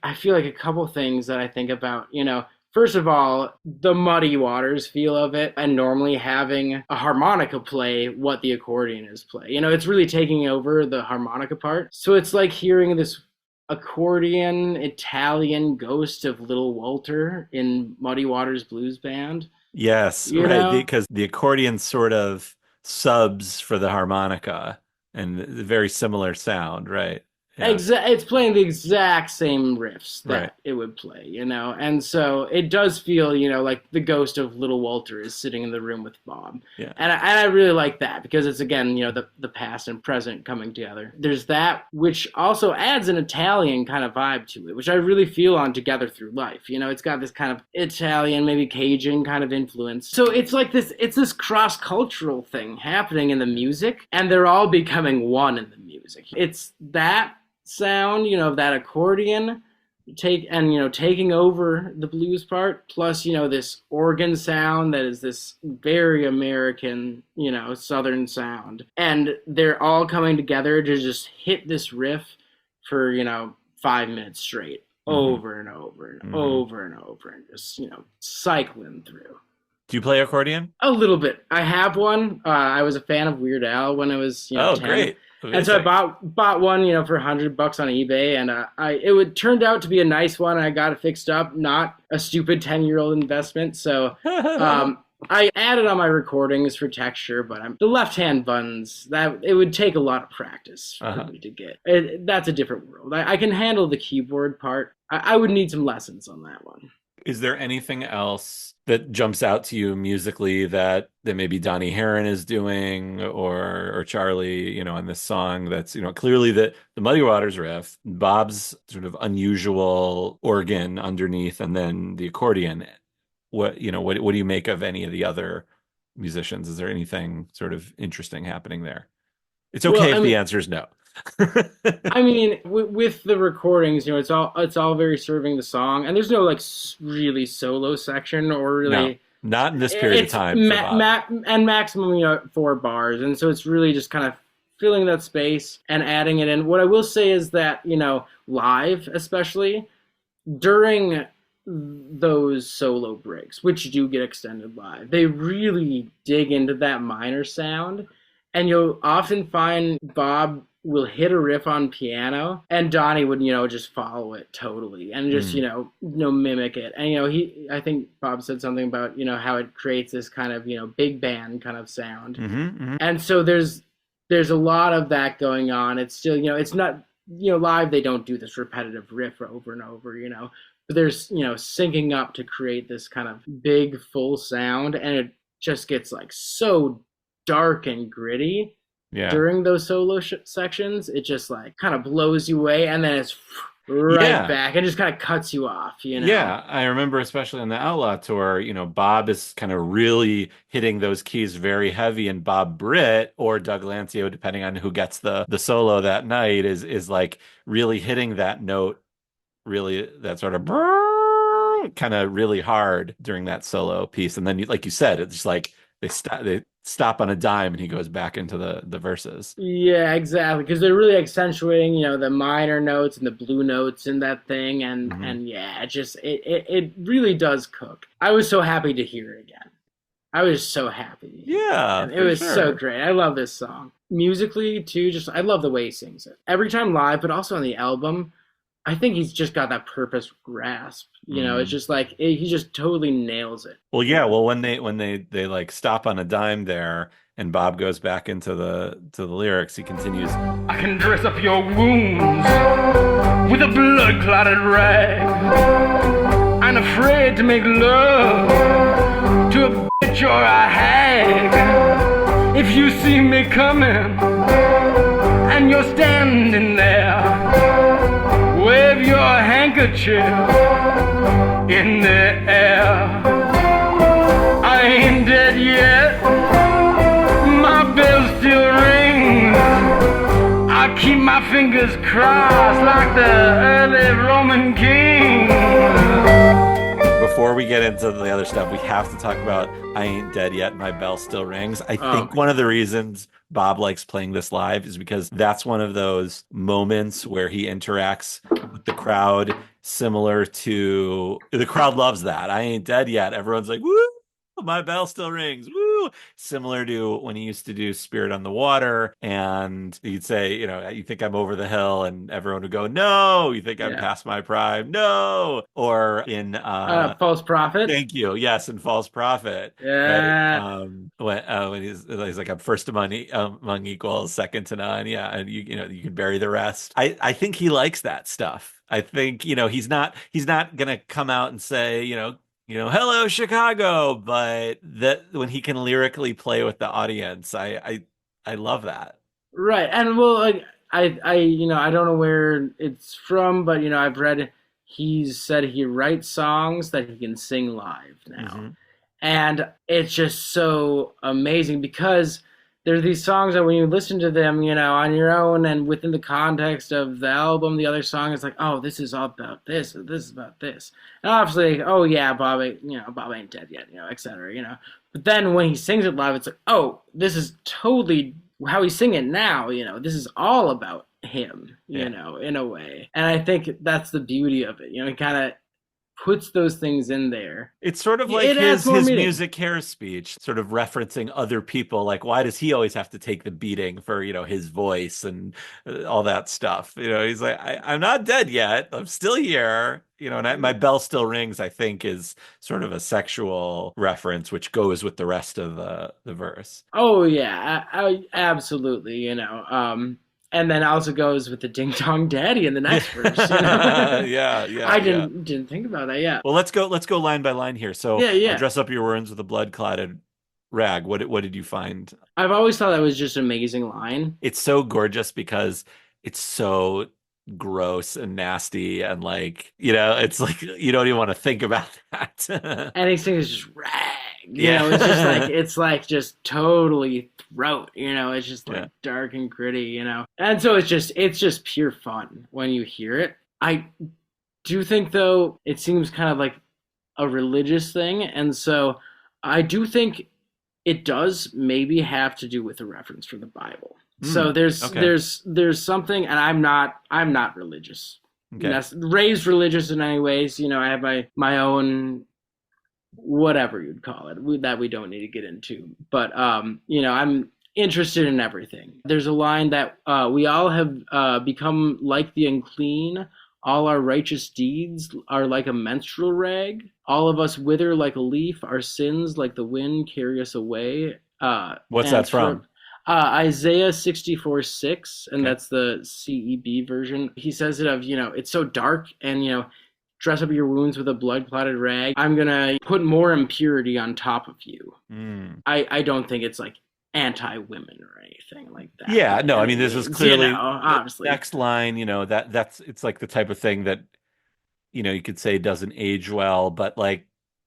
[SPEAKER 1] I feel like a couple things that I think about, you know. First of all, the Muddy Waters feel of it, and normally having a harmonica play what the accordion is play. You know, it's really taking over the harmonica part. So it's like hearing this accordion Italian ghost of Little Walter in Muddy Waters Blues Band.
[SPEAKER 2] Yes, right, because the accordion sort of subs for the harmonica, and a very similar sound, right? Yeah.
[SPEAKER 1] It's playing the exact same riffs that it would play, you know? And so it does feel, you know, like the ghost of Little Walter is sitting in the room with Bob. Yeah. And I really like that, because it's, again, you know, the past and present coming together. There's that, which also adds an Italian kind of vibe to it, which I really feel on Together Through Life. You know, it's got this kind of Italian, maybe Cajun kind of influence. So it's like it's this cross-cultural thing happening in the music, and they're all becoming one in the music. It's that sound, you know, that accordion taking over the blues part, plus, you know, this organ sound that is this very American, you know, Southern sound, and they're all coming together to just hit this riff for, you know, 5 minutes straight, over and over and over and over, and just, you know, cycling through.
[SPEAKER 2] Do you play accordion?
[SPEAKER 1] A little bit. I have one. I was a fan of Weird Al when I was, you know, 10.
[SPEAKER 2] Great. Amazing.
[SPEAKER 1] And so I bought one, you know, for $100 on eBay, and it turned out to be a nice one. I got it fixed up, not a stupid 10-year-old investment. So I added on my recordings for texture, but the left-hand buttons, that it would take a lot of practice for me to get. That's a different world. I can handle the keyboard part. I would need some lessons on that one.
[SPEAKER 2] Is there anything else that jumps out to you musically that maybe Donnie Herron is doing, or Charlie, you know, in this song that's, you know, clearly the Muddy Waters riff, Bob's sort of unusual organ underneath, and then the accordion. What do you make of any of the other musicians? Is there anything sort of interesting happening there? It's okay if the answer is no.
[SPEAKER 1] I mean, with the recordings, you know, it's all very serving the song, and there's no like really solo section or really
[SPEAKER 2] not in this period of time.
[SPEAKER 1] And maximum, you know, 4 bars, and so it's really just kind of filling that space and adding it in. What I will say is that, you know, live, especially during those solo breaks, which do get extended live, they really dig into that minor sound, and you'll often find Bob will hit a riff on piano, and Donnie would, you know, just follow it totally and just, you know, mimic it. And, you know, I think Bob said something about, you know, how it creates this kind of, you know, big band kind of sound. And so there's a lot of that going on. It's still, you know, it's not, you know, live, they don't do this repetitive riff over and over, you know, but there's, you know, syncing up to create this kind of big full sound, and it just gets like so dark and gritty. Yeah. During those solo sections, it just like kind of blows you away, and then it's back and just kind of cuts you off, you know?
[SPEAKER 2] Yeah, I remember especially on the Outlaw tour, you know, Bob is kind of really hitting those keys very heavy, and Bob Britt or Doug Lancio, depending on who gets the solo that night, is like really hitting that note, really that sort of kind of really hard during that solo piece. And then, like you said, it's just like they stop on a dime, and he goes back into the verses.
[SPEAKER 1] Yeah, exactly, because they're really accentuating, you know, the minor notes and the blue notes in that thing, and yeah, it really does cook. I was so happy to hear it again. I was so happy.
[SPEAKER 2] Yeah,
[SPEAKER 1] it was so great. I love this song musically too. Just I love the way he sings it every time live, but also on the album. I think he's just got that purpose grasp. It's just like he just totally nails it.
[SPEAKER 2] Well, yeah. Well, when they like stop on a dime there, and Bob goes back into the lyrics, he continues.
[SPEAKER 3] I can dress up your wounds with a blood clotted rag. I'm afraid to make love to a bitch or a hag. If you see me coming and you're standing there, wave your handkerchief in the air. I ain't dead yet, my bell still rings. I keep my fingers crossed like the early Roman kings.
[SPEAKER 2] Before we get into the other stuff, we have to talk about I Ain't Dead Yet, My Bell Still Rings. I think one of the reasons Bob likes playing this live is because that's one of those moments where he interacts with the crowd, similar to the crowd loves that. I ain't dead yet. Everyone's like, woo, my bell still rings. Woo. Similar to when he used to do Spirit on the Water, and he'd say, you think I'm over the hill, and everyone would go, no. You think I'm past my prime? No. Or in
[SPEAKER 1] False Prophet.
[SPEAKER 2] Thank you. Yes, in False Prophet.
[SPEAKER 1] Yeah.
[SPEAKER 2] Right? When he's like, I'm first among equals, second to none. Yeah, and you can bury the rest. I think he likes that stuff. I think he's not gonna come out and say hello Chicago, but that when he can lyrically play with the audience, I love that.
[SPEAKER 1] Right. And well, like I don't know where it's from, but I've read he's said he writes songs that he can sing live now. Mm-hmm. And it's just so amazing because there are these songs that when you listen to them, on your own and within the context of the album, the other song is like, oh, this is all about this, this is about this. And obviously, oh yeah, Bob ain't dead yet, et cetera, But then when he sings it live, it's like, oh, this is totally how he's singing it now, this is all about him, in a way. And I think that's the beauty of it, it kind of puts those things in there.
[SPEAKER 2] It's sort of like his music hair speech, sort of referencing other people. Like, why does he always have to take the beating for, his voice and all that stuff? He's like, I'm not dead yet. I'm still here. And my bell still rings, I think, is sort of a sexual reference, which goes with the rest of the verse.
[SPEAKER 1] Oh, yeah, absolutely. And then also goes with the Ding Dong Daddy in the next verse.
[SPEAKER 2] Yeah.
[SPEAKER 1] I didn't think about that. Yeah.
[SPEAKER 2] Well, let's go line by line here. So
[SPEAKER 1] yeah.
[SPEAKER 2] Dress up your wounds with a blood clotted rag. What did you find?
[SPEAKER 1] I've always thought that was just an amazing line.
[SPEAKER 2] It's so gorgeous because it's so gross and nasty, and it's like you don't even want to think about that.
[SPEAKER 1] Anything is just rag. It's just just totally throat, it's just dark and gritty, and so it's just pure fun when you hear it. I do think though it seems kind of like a religious thing, and so I do think it does maybe have to do with a reference from the Bible. So there's something, and I'm not religious. Okay. Raised religious in any ways, I have my own whatever you'd call it that we don't need to get into, but I'm interested in everything. There's a line that we all have become like the unclean, all our righteous deeds are like a menstrual rag, all of us wither like a leaf, our sins like the wind carry us away.
[SPEAKER 2] What's that from?
[SPEAKER 1] Isaiah 64:6, and that's the CEB version. He says it of, it's so dark, and dress up your wounds with a blood-clotted rag. I'm going to put more impurity on top of you. I don't think it's like anti-women or anything like that.
[SPEAKER 2] Yeah, no, I mean, this is clearly
[SPEAKER 1] obviously.
[SPEAKER 2] Next line, that's it's like the type of thing that, you could say doesn't age well, but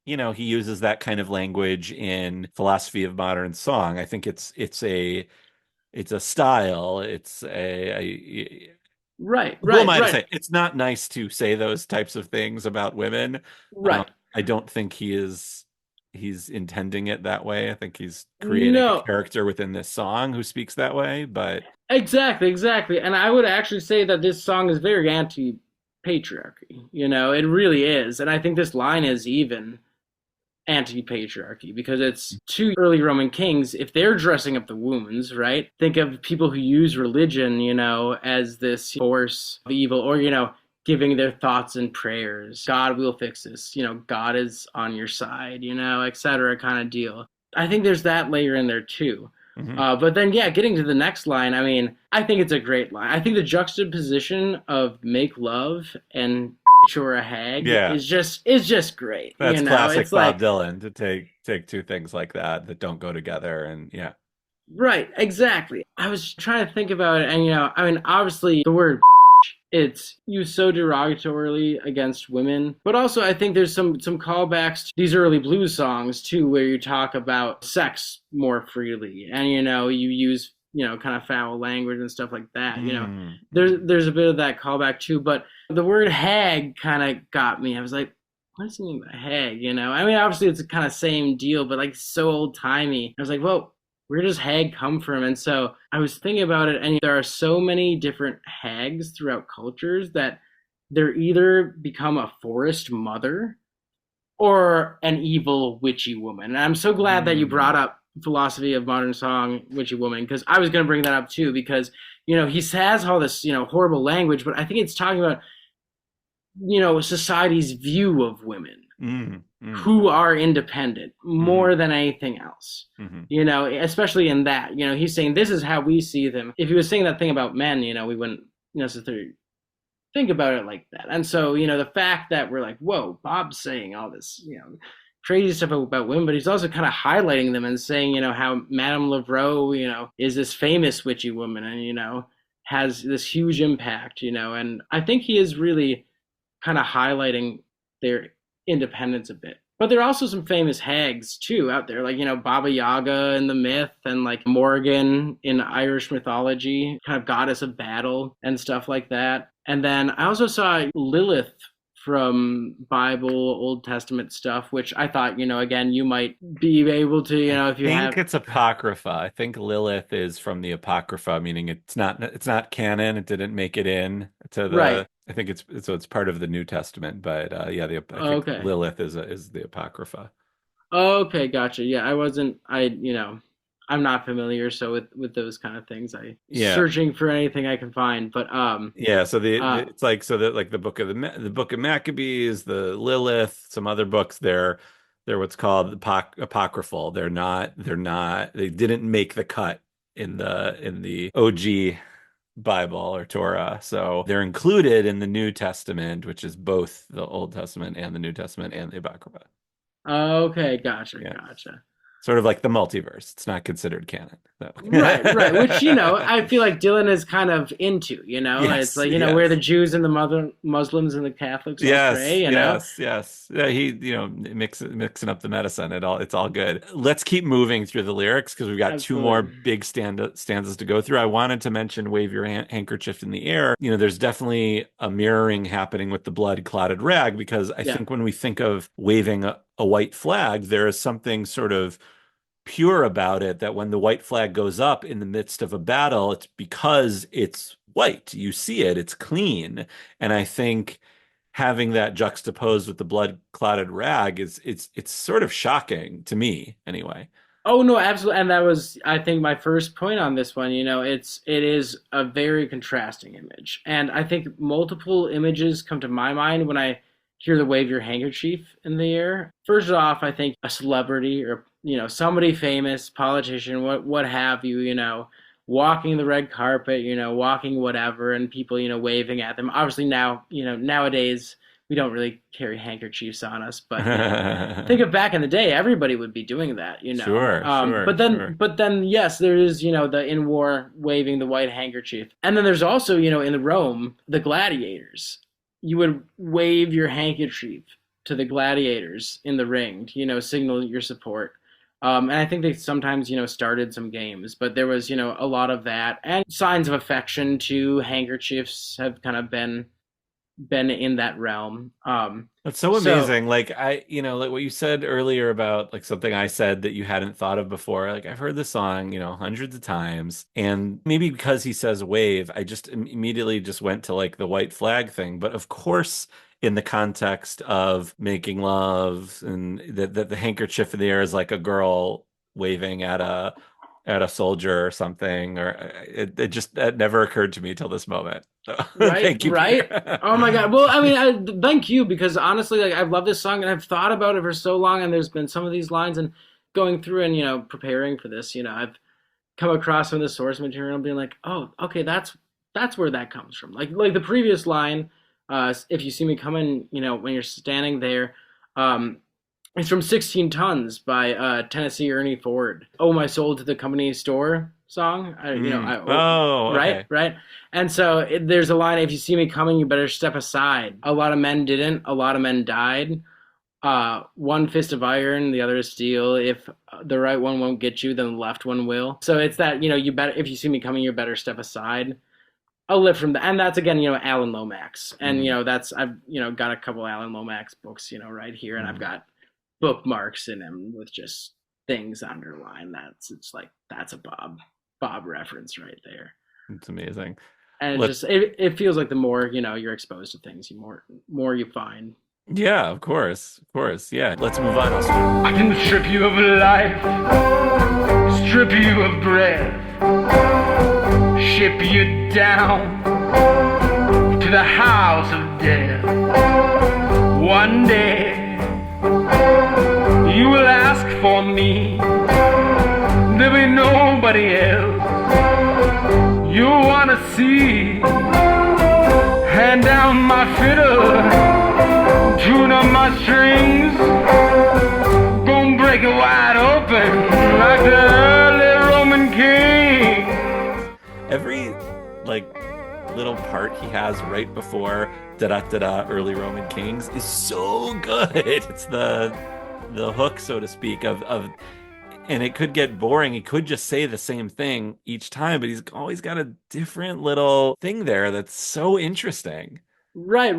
[SPEAKER 2] he uses that kind of language in Philosophy of Modern Song. I think it's a style. It's a
[SPEAKER 1] Right.
[SPEAKER 2] Who am I to say? It's not nice to say those types of things about women.
[SPEAKER 1] Right.
[SPEAKER 2] I don't think he's intending it that way. I think he's creating a character within this song who speaks that way. But
[SPEAKER 1] exactly. And I would actually say that this song is very anti-patriarchy. It really is. And I think this line is even anti-patriarchy because it's two early Roman kings. If they're dressing up the wounds, right? Think of people who use religion, as this force of evil, or, giving their thoughts and prayers. God will fix this. God is on your side, et cetera, kind of deal. I think there's that layer in there too.
[SPEAKER 2] Mm-hmm.
[SPEAKER 1] But then, yeah, getting to the next line, I mean, I think it's a great line. I think the juxtaposition of make love and or a hag is just great.
[SPEAKER 2] That's classic
[SPEAKER 1] it's
[SPEAKER 2] Bob Dylan to take two things like that don't go together, and yeah.
[SPEAKER 1] Right, exactly. I was trying to think about it, and I mean, obviously the word it's used so derogatorily against women, but also I think there's some callbacks to these early blues songs too, where you talk about sex more freely, and you use kind of foul language and stuff like that. There's a bit of that callback too, but the word hag kind of got me. I was like, what does he mean by hag? I mean, obviously it's a kind of same deal, but like so old timey. I was like, well, where does hag come from? And so I was thinking about it, and there are so many different hags throughout cultures that they're either become a forest mother or an evil witchy woman. And I'm so glad that you brought up philosophy of modern song, witchy woman, because I was going to bring that up too, because, he has all this, horrible language, but I think it's talking about, society's view of women. Who are independent more than anything else, especially in that, he's saying this is how we see them. If he was saying that thing about men, we wouldn't necessarily think about it like that. And so, the fact that we're like, whoa, Bob's saying all this, crazy stuff about women, but he's also kind of highlighting them and saying, how Madame Laveau, is this famous witchy woman and, has this huge impact, and I think he is really kind of highlighting their independence a bit. But there are also some famous hags too out there, like Baba Yaga in the myth, and like Morgan in Irish mythology, kind of goddess of battle and stuff like that. And then I also saw Lilith from Bible, Old Testament stuff, which I thought, again, you might be able to, if you have.
[SPEAKER 2] I think it's Apocrypha. I think Lilith is from the Apocrypha, meaning it's not canon. It didn't make it in to the. Right. I think it's part of the New Testament, but I think Lilith is the Apocrypha.
[SPEAKER 1] Okay, gotcha. Yeah, I'm not familiar, so with those kind of things, searching for anything I can find. But
[SPEAKER 2] so it's like the book of Maccabees, the Lilith, some other books. They're what's called apocryphal. They didn't make the cut in the OG Bible or Torah, so they're included in the New Testament, which is both the Old Testament and the New Testament and the Apocrypha.
[SPEAKER 1] Okay, gotcha.
[SPEAKER 2] Sort of like the multiverse. It's not considered canon. So.
[SPEAKER 1] Right. Which, I feel like Dylan is kind of into,
[SPEAKER 2] Yes,
[SPEAKER 1] it's like, where the Jews and the Muslims and the Catholics all pray,
[SPEAKER 2] Yes. Yeah, he, mixing up the medicine. It's all good. Let's keep moving through the lyrics because we've got Absolutely. 2 more big stanzas to go through. I wanted to mention wave your handkerchief in the air. There's definitely a mirroring happening with the blood clotted rag, because I think when we think of waving a white flag, there is something sort of pure about it, that when the white flag goes up in the midst of a battle, it's because it's white. You see it, it's clean. And I think having that juxtaposed with the blood clotted rag it's sort of shocking to me anyway.
[SPEAKER 1] Oh no, absolutely. And that was, I think, my first point on this one. It is a very contrasting image. And I think multiple images come to my mind when I hear the wave your handkerchief in the air. First off, I think a celebrity or somebody famous, politician, what have you, walking the red carpet, walking whatever, and people, waving at them. Obviously now, nowadays we don't really carry handkerchiefs on us, but think of back in the day, everybody would be doing that,
[SPEAKER 2] Sure.
[SPEAKER 1] But then, yes, there is, the in war waving the white handkerchief. And then there's also, in Rome, the gladiators. You would wave your handkerchief to the gladiators in the ring to, signal your support. And I think they sometimes, started some games, but there was, a lot of that, and signs of affection too. Handkerchiefs have kind of been in that realm.
[SPEAKER 2] That's so amazing. Like like what you said earlier about like something I said that you hadn't thought of before. Like I've heard the song, hundreds of times, and maybe because he says wave, I just immediately just went to like the white flag thing. But of course, in the context of making love, and that the handkerchief in the air is like a girl waving at at a soldier or something, or it just that never occurred to me till this moment. So,
[SPEAKER 1] Right,
[SPEAKER 2] thank you,
[SPEAKER 1] right.
[SPEAKER 2] Peter.
[SPEAKER 1] Oh my God. Well, I mean, thank you, because honestly, like I've loved this song and I've thought about it for so long, and there's been some of these lines, and going through and preparing for this, I've come across some of the source material and being like, oh, okay, that's where that comes from. Like the previous line, if you see me coming, when you're standing there, it's from 16 Tons by Tennessee Ernie Ford. Oh, my soul to the company store song.
[SPEAKER 2] Okay.
[SPEAKER 1] Right. And so there's a line, if you see me coming, you better step aside. A lot of men didn't. A lot of men died. One fist of iron, the other is steel. If the right one won't get you, then the left one will. So it's that, you better, if you see me coming, you better step aside. I'll live from that. And that's again, Alan Lomax. And, I've, got a couple Alan Lomax books, right here. And I've got bookmarks in them with just things underlined. That's a Bob reference right there.
[SPEAKER 2] It's amazing.
[SPEAKER 1] And it feels like the more, you're exposed to things, more you find.
[SPEAKER 2] Yeah, of course. Yeah. Let's move on.
[SPEAKER 3] I can strip you of life, strip you of breath, ship you down to the house of death. One day you will ask for me, there'll be nobody else you'll wanna see. Hand down my fiddle, tune up my strings, gonna break it wide open like the early Roman king.
[SPEAKER 2] Every little part he has right before da-da-da-da early Roman kings is so good. It's the hook, so to speak, of and it could get boring. He could just say the same thing each time, but he's always got a different little thing there that's so interesting.
[SPEAKER 1] Right.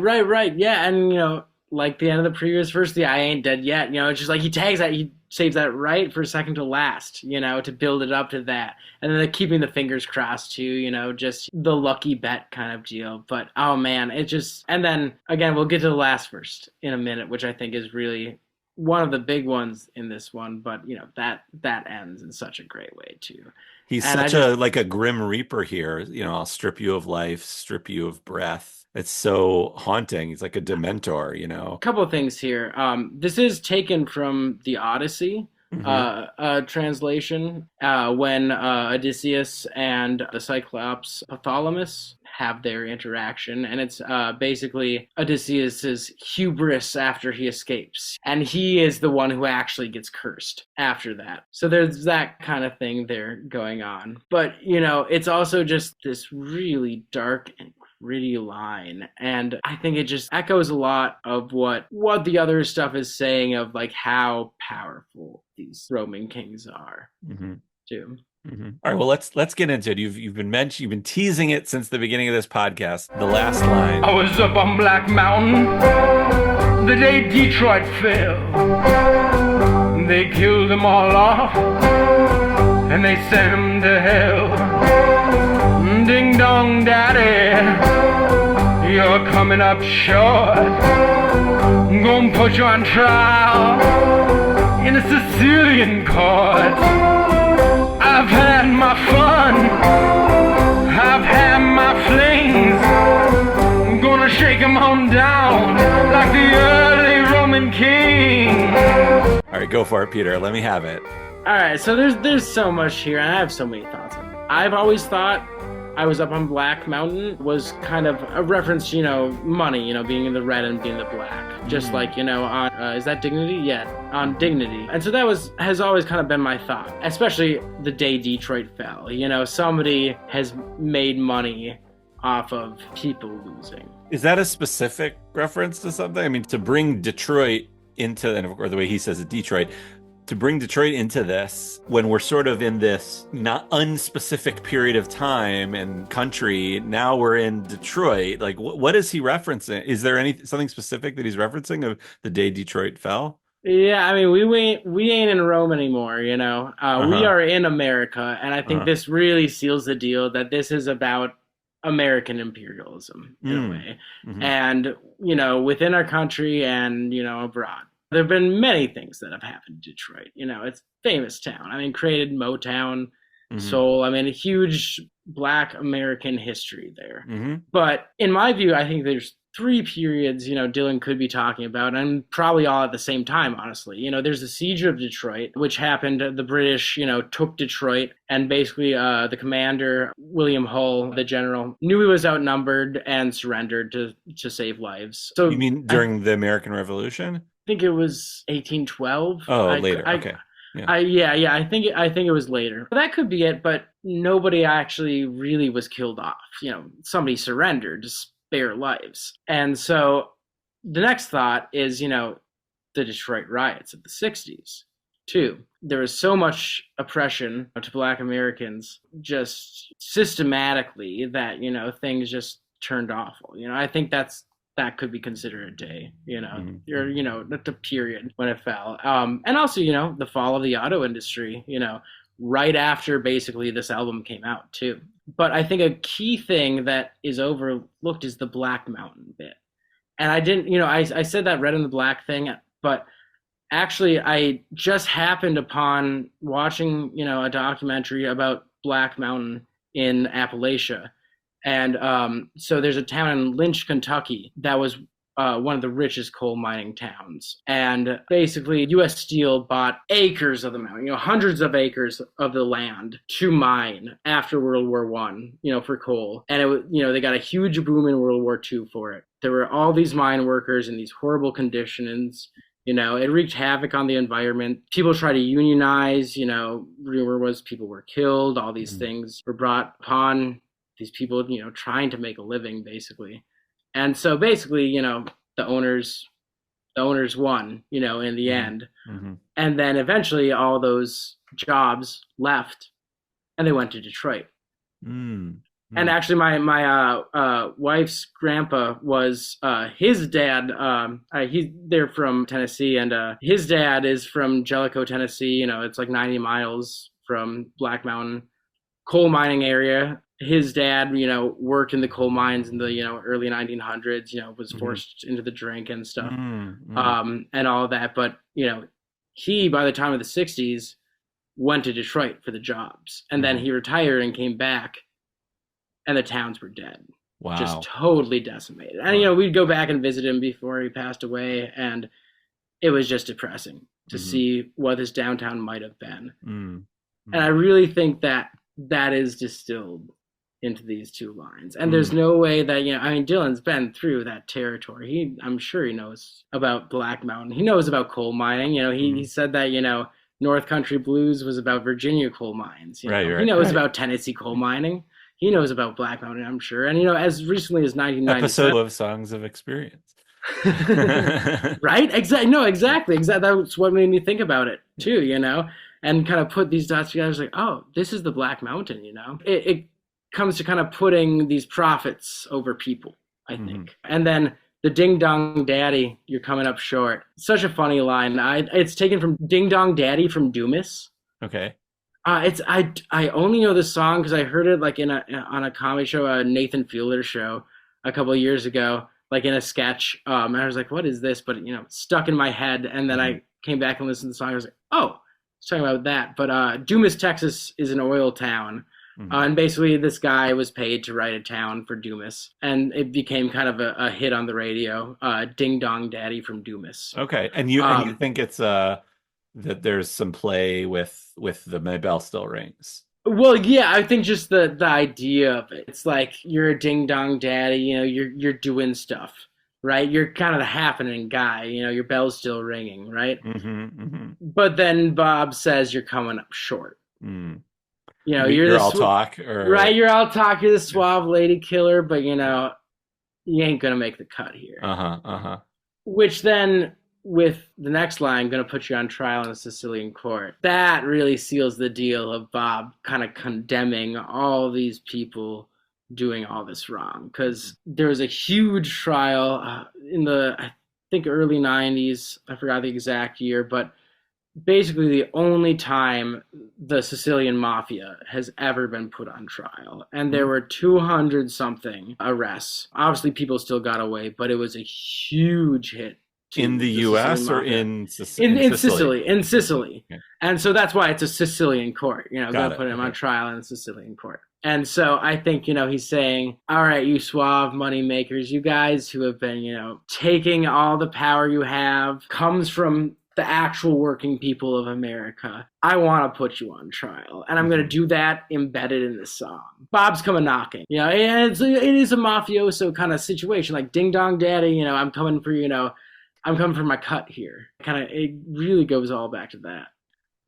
[SPEAKER 1] Yeah, and like the end of the previous verse, the I ain't dead yet. It's just like he saves that right for a second to last, to build it up to that. And then keeping the fingers crossed too, just the lucky bet kind of deal. But oh man, and then again, we'll get to the last verse in a minute, which I think is really one of the big ones in this one. But that ends in such a great way too.
[SPEAKER 2] He's a grim reaper here. I'll strip you of life, strip you of breath. It's so haunting. He's like a dementor,
[SPEAKER 1] A couple of things here. This is taken from the Odyssey translation, when Odysseus and the Cyclops Patholomus have their interaction, and it's basically Odysseus's hubris after he escapes, and he is the one who actually gets cursed after that. So there's that kind of thing there going on. But it's also just this really dark and gritty line, and I think it just echoes a lot of what the other stuff is saying of like how powerful these Roman kings are too.
[SPEAKER 2] All right, well let's get into it. You've been teasing it since the beginning of this podcast. The last line.
[SPEAKER 3] I was up on Black Mountain the day Detroit fell. They killed them all off and they sent them to hell. Ding dong daddy, you're coming up short. I'm gonna put you on trial in a Sicilian court. I've had my fun, I've had my flings. I'm gonna shake them on down like the early Roman king.
[SPEAKER 2] All right, go for it, Peter. Let me have it.
[SPEAKER 1] All right, so there's so much here, and I have so many thoughts on it. I've always thought I was up on Black Mountain was kind of a reference, money, being in the red and being in the black. Just like, on, is that Dignity? Yeah, on Dignity. And so that has always kind of been my thought, especially the day Detroit fell. Somebody has made money off of people losing.
[SPEAKER 2] Is that a specific reference to something? I mean, to bring Detroit into, or the way he says it, Detroit, to bring Detroit into this when we're sort of in this not unspecific period of time and country. Now we're in Detroit. Like, what is he referencing? Is there something specific that he's referencing of the day Detroit fell?
[SPEAKER 1] Yeah, I mean, we ain't in Rome anymore, We are in America, and I think this really seals the deal that this is about American imperialism in a way, and within our country and abroad. There have been many things that have happened in Detroit. It's a famous town. I mean, created Motown, soul. I mean, a huge Black American history there.
[SPEAKER 2] Mm-hmm.
[SPEAKER 1] But in my view, I think there's 3 periods, Dylan could be talking about, and probably all at the same time, honestly. There's the siege of Detroit, which happened. The British, took Detroit, and basically the commander, William Hull, the general, knew he was outnumbered and surrendered to save lives. So
[SPEAKER 2] you mean during the American Revolution?
[SPEAKER 1] I think it was 1812.
[SPEAKER 2] Oh, later. Okay.
[SPEAKER 1] Yeah. I think it was later. That could be it, but nobody actually really was killed off. Somebody surrendered to spare lives. And so the next thought is, the Detroit riots of the 60s, too. There was so much oppression to Black Americans just systematically that, things just turned awful. I think that could be considered a day, the period when it fell. And also, the fall of the auto industry, right after basically this album came out too. But I think a key thing that is overlooked is the Black Mountain bit. And I didn't, I said that Red and the Black thing, but actually I just happened upon watching, a documentary about Black Mountain in Appalachia. And so there's a town in Lynch, Kentucky that was one of the richest coal mining towns. And basically U.S. Steel bought acres of the mountain, hundreds of acres of the land to mine after World War I, for coal. And it was, they got a huge boom in World War II for it. There were all these mine workers in these horrible conditions. It wreaked havoc on the environment. People tried to unionize, rumor was people were killed. All these things were brought upon these people, trying to make a living, basically. And so basically, the owners won, in the end. Mm-hmm. And then eventually all those jobs left and they went to Detroit. Mm-hmm. And actually my wife's grandpa was, his dad, they're from Tennessee, and his dad is from Jellicoe, Tennessee. It's like 90 miles from Black Mountain coal mining area. His dad, worked in the coal mines in the, early 1900s, was forced into the drink and stuff, and all of that. But, he, by the time of the 60s, went to Detroit for the jobs. And then he retired and came back, and the towns were dead.
[SPEAKER 2] Wow.
[SPEAKER 1] Just totally decimated. And, we'd go back and visit him before he passed away, and it was just depressing to see what his downtown might have been. And I really think that is distilled into these 2 lines. And there's no way that, Dylan's been through that territory. I'm sure he knows about Black Mountain. He knows about coal mining. He said that, North Country Blues was about Virginia coal mines.
[SPEAKER 2] Right.
[SPEAKER 1] He knows about Tennessee coal mining. He knows about Black Mountain, I'm sure. And, as recently as 1997.
[SPEAKER 2] Episode of Songs of Experience.
[SPEAKER 1] Right? Exactly. That's what made me think about it, too, and kind of put these dots together. I was like, oh, this is the Black Mountain, It comes to kind of putting these prophets over people, I think. And then the ding dong daddy, you're coming up short. Such a funny line. It's taken from Ding Dong Daddy from Doomis.
[SPEAKER 2] Okay.
[SPEAKER 1] I only know the song because I heard it like on a comedy show, a Nathan Fielder show a couple of years ago, like in a sketch. And I was like, what is this? But stuck in my head. And then I came back and listened to the song. I was like, oh, it's talking about that. But Doomis, Texas is an oil town. And basically this guy was paid to write a town for Doomis, and it became kind of a hit on the radio, Ding Dong Daddy from Doomis.
[SPEAKER 2] Okay. And you think it's that there's some play with the My Bell Still Rings?
[SPEAKER 1] Well, yeah, I think just the idea of it. It's like you're a ding dong daddy, you're doing stuff, right? You're kind of the happening guy, your bell's still ringing, right? But then Bob says you're coming up short. You're
[SPEAKER 2] all talk,
[SPEAKER 1] right? You're all talk. You're the suave lady killer, but you ain't gonna make the cut here. Which then, with the next line, gonna put you on trial in a Sicilian court. That really seals the deal of Bob kind of condemning all these people doing all this wrong, because there was a huge trial in the, I think, early 90s. I forgot the exact year, but basically the only time the Sicilian mafia has ever been put on trial. And there were 200 something arrests. Obviously people still got away, but it was a huge hit
[SPEAKER 2] In
[SPEAKER 1] to
[SPEAKER 2] the
[SPEAKER 1] the Sicilian
[SPEAKER 2] U.S. or
[SPEAKER 1] mafia.
[SPEAKER 2] in
[SPEAKER 1] In
[SPEAKER 2] Sicily?
[SPEAKER 1] Sicily, in Sicily.
[SPEAKER 2] Okay.
[SPEAKER 1] And so that's why it's a Sicilian court,
[SPEAKER 2] Got
[SPEAKER 1] gonna
[SPEAKER 2] it.
[SPEAKER 1] put him on
[SPEAKER 2] Okay.
[SPEAKER 1] trial in a Sicilian court. And so I think, he's saying, all right, you suave money makers, you guys who have been, taking all the power you have, comes from the actual working people of America. I want to put you on trial. And I'm going to do that embedded in this song. Bob's coming knocking. And it is a mafioso kind of situation, like ding dong daddy, I'm coming for, I'm coming for my cut here. It really goes all back to that.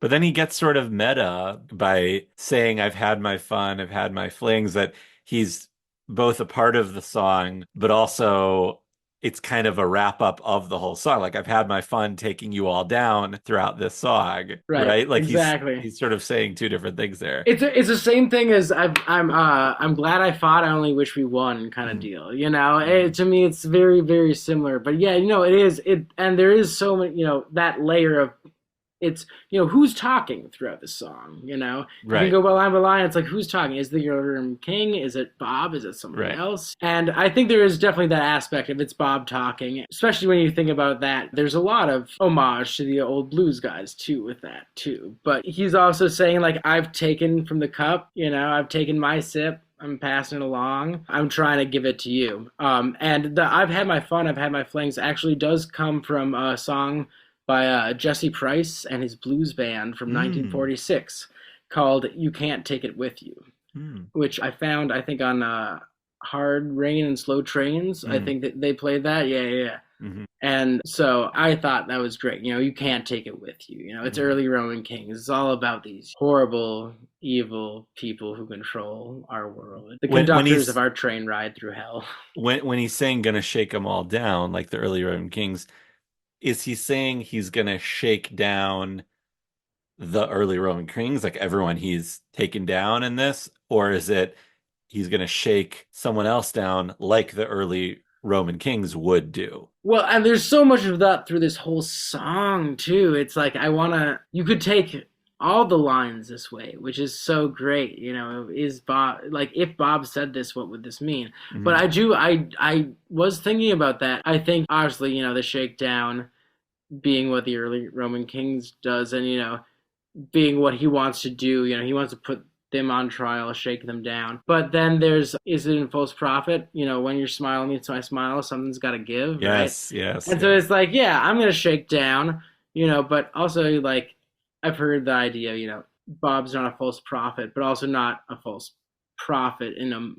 [SPEAKER 2] But then he gets sort of meta by saying, I've had my fun, I've had my flings, that he's both a part of the song, but also it's kind of a wrap up of the whole song. Like, I've had my fun taking you all down throughout this song, right? Like
[SPEAKER 1] exactly.
[SPEAKER 2] he's sort of saying two different things there.
[SPEAKER 1] It's the same thing as I'm glad I fought. I only wish we won kind of deal. To me, it's very, very similar. But yeah, it is and there is so many, that layer of. It's, who's talking throughout the song, You can go by line. It's like, who's talking? Is the Earl King? Is it Bob? Is it somebody else? And I think there is definitely that aspect of it's Bob talking, especially when you think about that. There's a lot of homage to the old blues guys, too, with that, too. But he's also saying, like, I've taken from the cup, I've taken my sip. I'm passing it along. I'm trying to give it to you. And the I've had my fun, I've had my flings actually does come from a song by Jesse Price and his blues band from 1946 called You Can't Take It With You, which I found, I think, on Hard Rain and Slow Trains. I think that they played that. Yeah. And so I thought that was great. You can't take it with you. It's early Roman kings. It's all about these horrible, evil people who control our world. The conductors of our train ride through hell.
[SPEAKER 2] When he's saying gonna shake them all down, like the early Roman kings, is he saying he's going to shake down the early Roman kings, like everyone he's taken down in this? Or is it he's going to shake someone else down like the early Roman kings would do?
[SPEAKER 1] Well, and there's so much of that through this whole song, too. It's like, you could take all the lines this way, which is so great. Is Bob, like, if Bob said this, what would this mean? But I was thinking about that. I think, obviously, the shakedown being what the early Roman kings does, and, being what he wants to do, he wants to put them on trial, shake them down. But then is it in false prophet? When you're smiling meets my smile, something's got to give.
[SPEAKER 2] Yes,
[SPEAKER 1] right?
[SPEAKER 2] Yes.
[SPEAKER 1] And so it's like, yeah, I'm going to shake down, but also, like, I've heard the idea, Bob's not a false prophet, but also not a false prophet in a,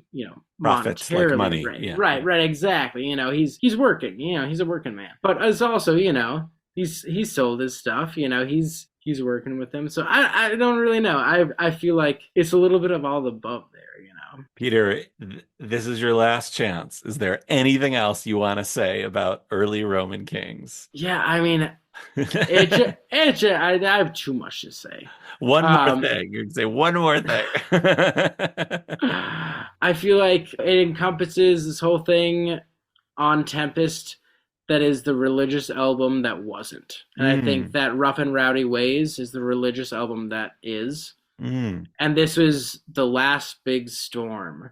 [SPEAKER 2] profits like money.
[SPEAKER 1] Right,
[SPEAKER 2] yeah.
[SPEAKER 1] right, exactly. He's working, he's a working man. But it's also, he's sold his stuff, he's working with them. So I don't really know. I feel like it's a little bit of all the above there,
[SPEAKER 2] Peter, this is your last chance. Is there anything else you want to say about early Roman kings?
[SPEAKER 1] Yeah, I mean, I have too much to say.
[SPEAKER 2] One more thing. You can say one more thing.
[SPEAKER 1] I feel like it encompasses this whole thing on Tempest that is the religious album that wasn't. And I think that Rough and Rowdy Ways is the religious album that is. And this was the last big storm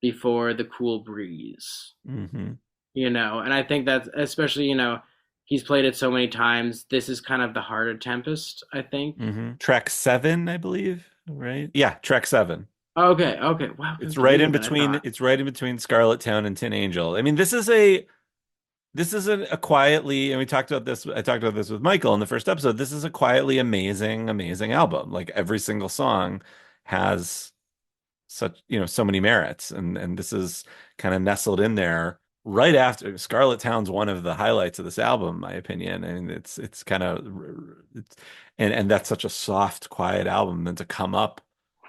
[SPEAKER 1] before the cool breeze. And I think that's especially, he's played it so many times. This is kind of the heart of Tempest, I think.
[SPEAKER 2] Track 7, I believe, right? Yeah, track 7.
[SPEAKER 1] Okay. Wow.
[SPEAKER 2] It's right in between. It's right in between Scarlet Town and Tin Angel. I mean, this isn't a quietly, and we talked about this. I talked about this with Michael in the first episode. This is a quietly amazing album. Like, every single song has such, so many merits, and this is kind of nestled in there right after. Scarlet Town's one of the highlights of this album, in my opinion. And it's kind of, and that's such a soft, quiet album. And to come up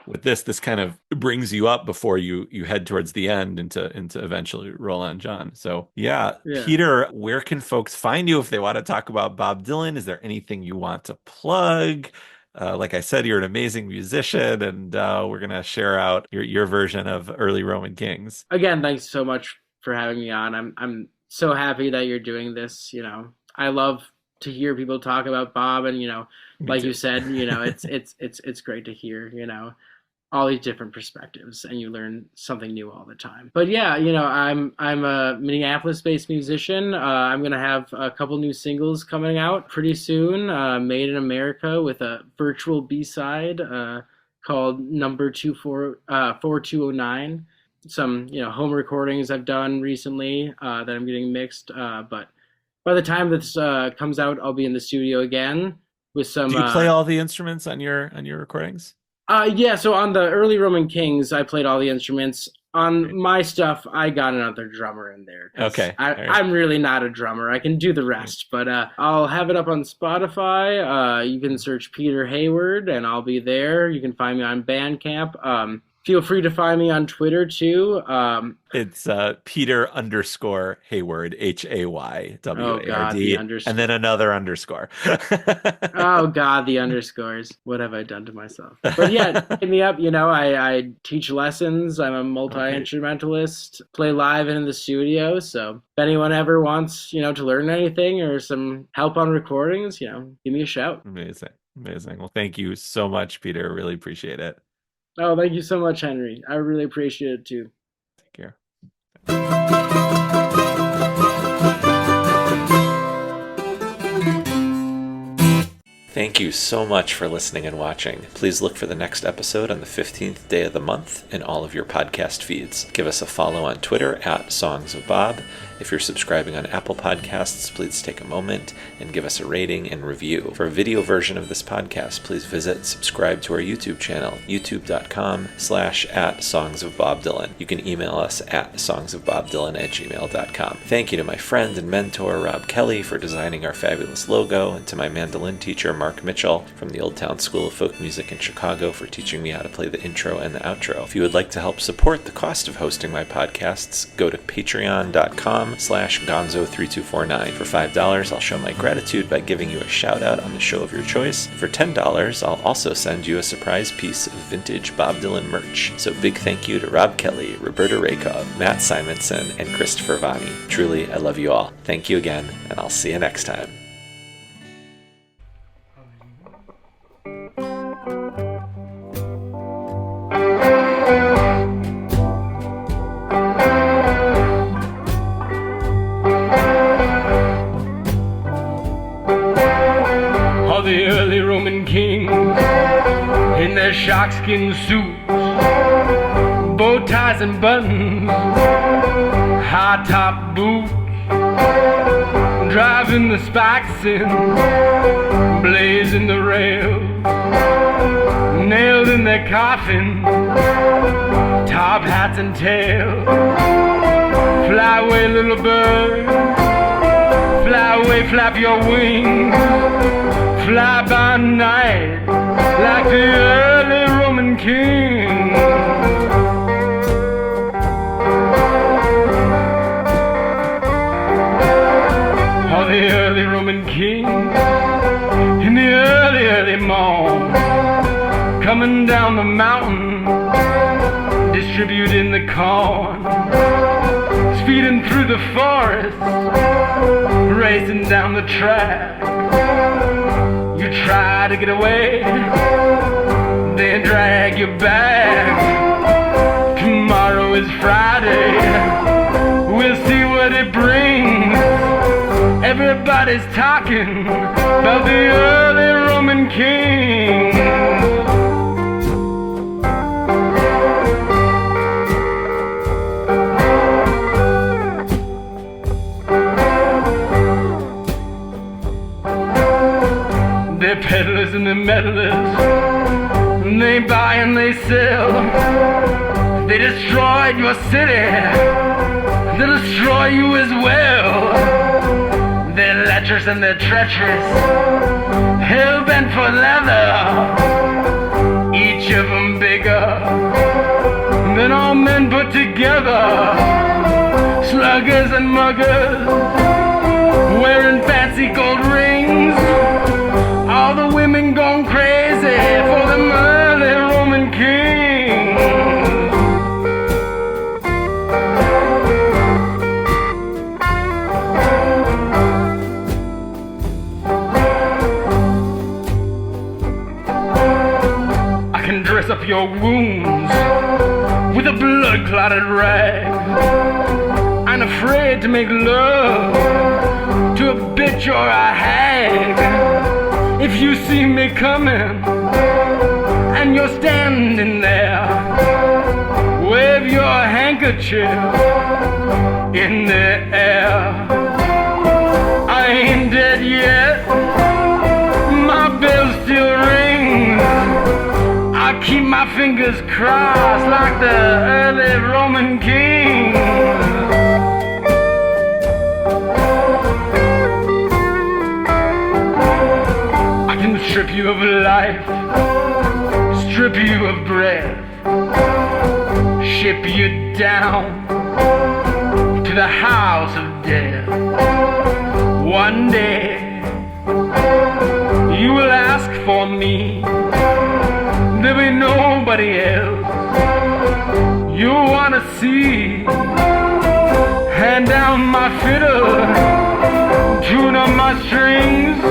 [SPEAKER 2] with this kind of brings you up before you head towards the end into eventually Roland John. So yeah, Peter, where can folks find you if they want to talk about Bob Dylan? Is there anything you want to plug? Like I said, you're an amazing musician, and we're gonna share out your version of early Roman kings.
[SPEAKER 1] Again, thanks so much for having me on. I'm so happy that you're doing this. I love to hear people talk about Bob, and like you said, it's great to hear. all these different perspectives, and you learn something new all the time. But yeah, you know, I'm a Minneapolis-based musician. I'm gonna have a couple new singles coming out pretty soon. Made in America with a virtual B-side called Number 4209. Some home recordings I've done recently that I'm getting mixed. But by the time this comes out, I'll be in the studio again with some.
[SPEAKER 2] Do you play all the instruments on your recordings?
[SPEAKER 1] Yeah, so on the early Roman Kings, I played all the instruments. On my stuff, I got another drummer in there.
[SPEAKER 2] Okay.
[SPEAKER 1] I'm really not a drummer. I can do the rest, but I'll have it up on Spotify. You can search Peter Hayward, and I'll be there. You can find me on Bandcamp. Feel free to find me on Twitter, too.
[SPEAKER 2] It's Peter _ Hayward, HAYWARD, and then another underscore.
[SPEAKER 1] Oh, God, the underscores. What have I done to myself? But yeah, hit me up. I teach lessons. I'm a multi-instrumentalist, play live and in the studio. So if anyone ever wants, to learn anything or some help on recordings, give me a shout.
[SPEAKER 2] Amazing. Well, thank you so much, Peter. Really appreciate it.
[SPEAKER 1] Oh, thank you so much, Henry. I really appreciate it, too.
[SPEAKER 2] Take care. Thank you so much for listening and watching. Please look for the next episode on the 15th day of the month in all of your podcast feeds. Give us a follow on Twitter @SongsOfBob. If you're subscribing on Apple Podcasts, please take a moment and give us a rating and review. For a video version of this podcast, please subscribe to our YouTube channel, youtube.com/@songsofbobdylan. You can email us at songsofbobdylan@gmail.com. Thank you to my friend and mentor, Rob Kelly, for designing our fabulous logo, and to my mandolin teacher, Mark Mitchell, from the Old Town School of Folk Music in Chicago, for teaching me how to play the intro and the outro. If you would like to help support the cost of hosting my podcasts, go to patreon.com/gonzo3249. For $5, I'll show my gratitude by giving you a shout out on the show of your choice. For $10, I'll also send you a surprise piece of vintage Bob Dylan merch. So big thank you to Rob Kelly, Roberta Rakov, Matt Simonson, and Christopher Vani. Truly, I love you all. Thank you again, and I'll see you next time.
[SPEAKER 3] The early Roman kings in their sharkskin suits, bow ties and buttons, high top boots, driving the spikes in, blazing the rails, nailed in their coffins, top hats and tails. Fly away, little bird, fly away, flap your wings. Fly by night like the early Roman king. Oh, the early Roman king in the early morn, coming down the mountain, distributing the corn, speeding through the forest, racing down the track. You try to get away, they drag you back. Tomorrow is Friday, we'll see what it brings. Everybody's talking about the early Roman king. They're peddlers and they're meddlers, they buy and they sell. They destroyed your city, they'll destroy you as well. They're lecherous and they're treacherous, hell-bent for leather, each of them bigger than all men put together. Sluggers and muggers, wearing fancy gold rings, all the women gone crazy for them early Roman kings. I can dress up your wound blood-clotted rags. I'm afraid to make love to a bitch or a hag. If you see me coming and you're standing there, wave your handkerchief in the air. I ain't dead yet, my bell still rings. I keep my fingers crossed like the early Roman kings. I can strip you of life, strip you of breath, ship you down to the house of death. One day you will ask for me, there'll be nobody else you'll wanna see. Hand down my fiddle, tune up my strings,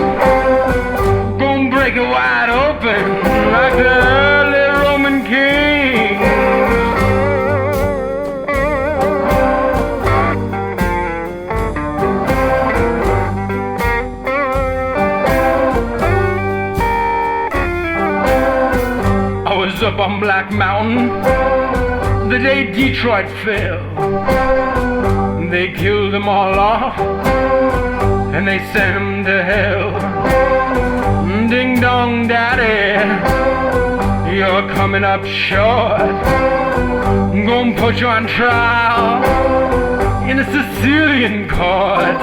[SPEAKER 3] gonna break it wide open like the early Roman kings. Up on Black Mountain the day Detroit fell. They killed them all off and they sent them to hell. Ding dong daddy, you're coming up short. I'm gonna put you on trial in a Sicilian court.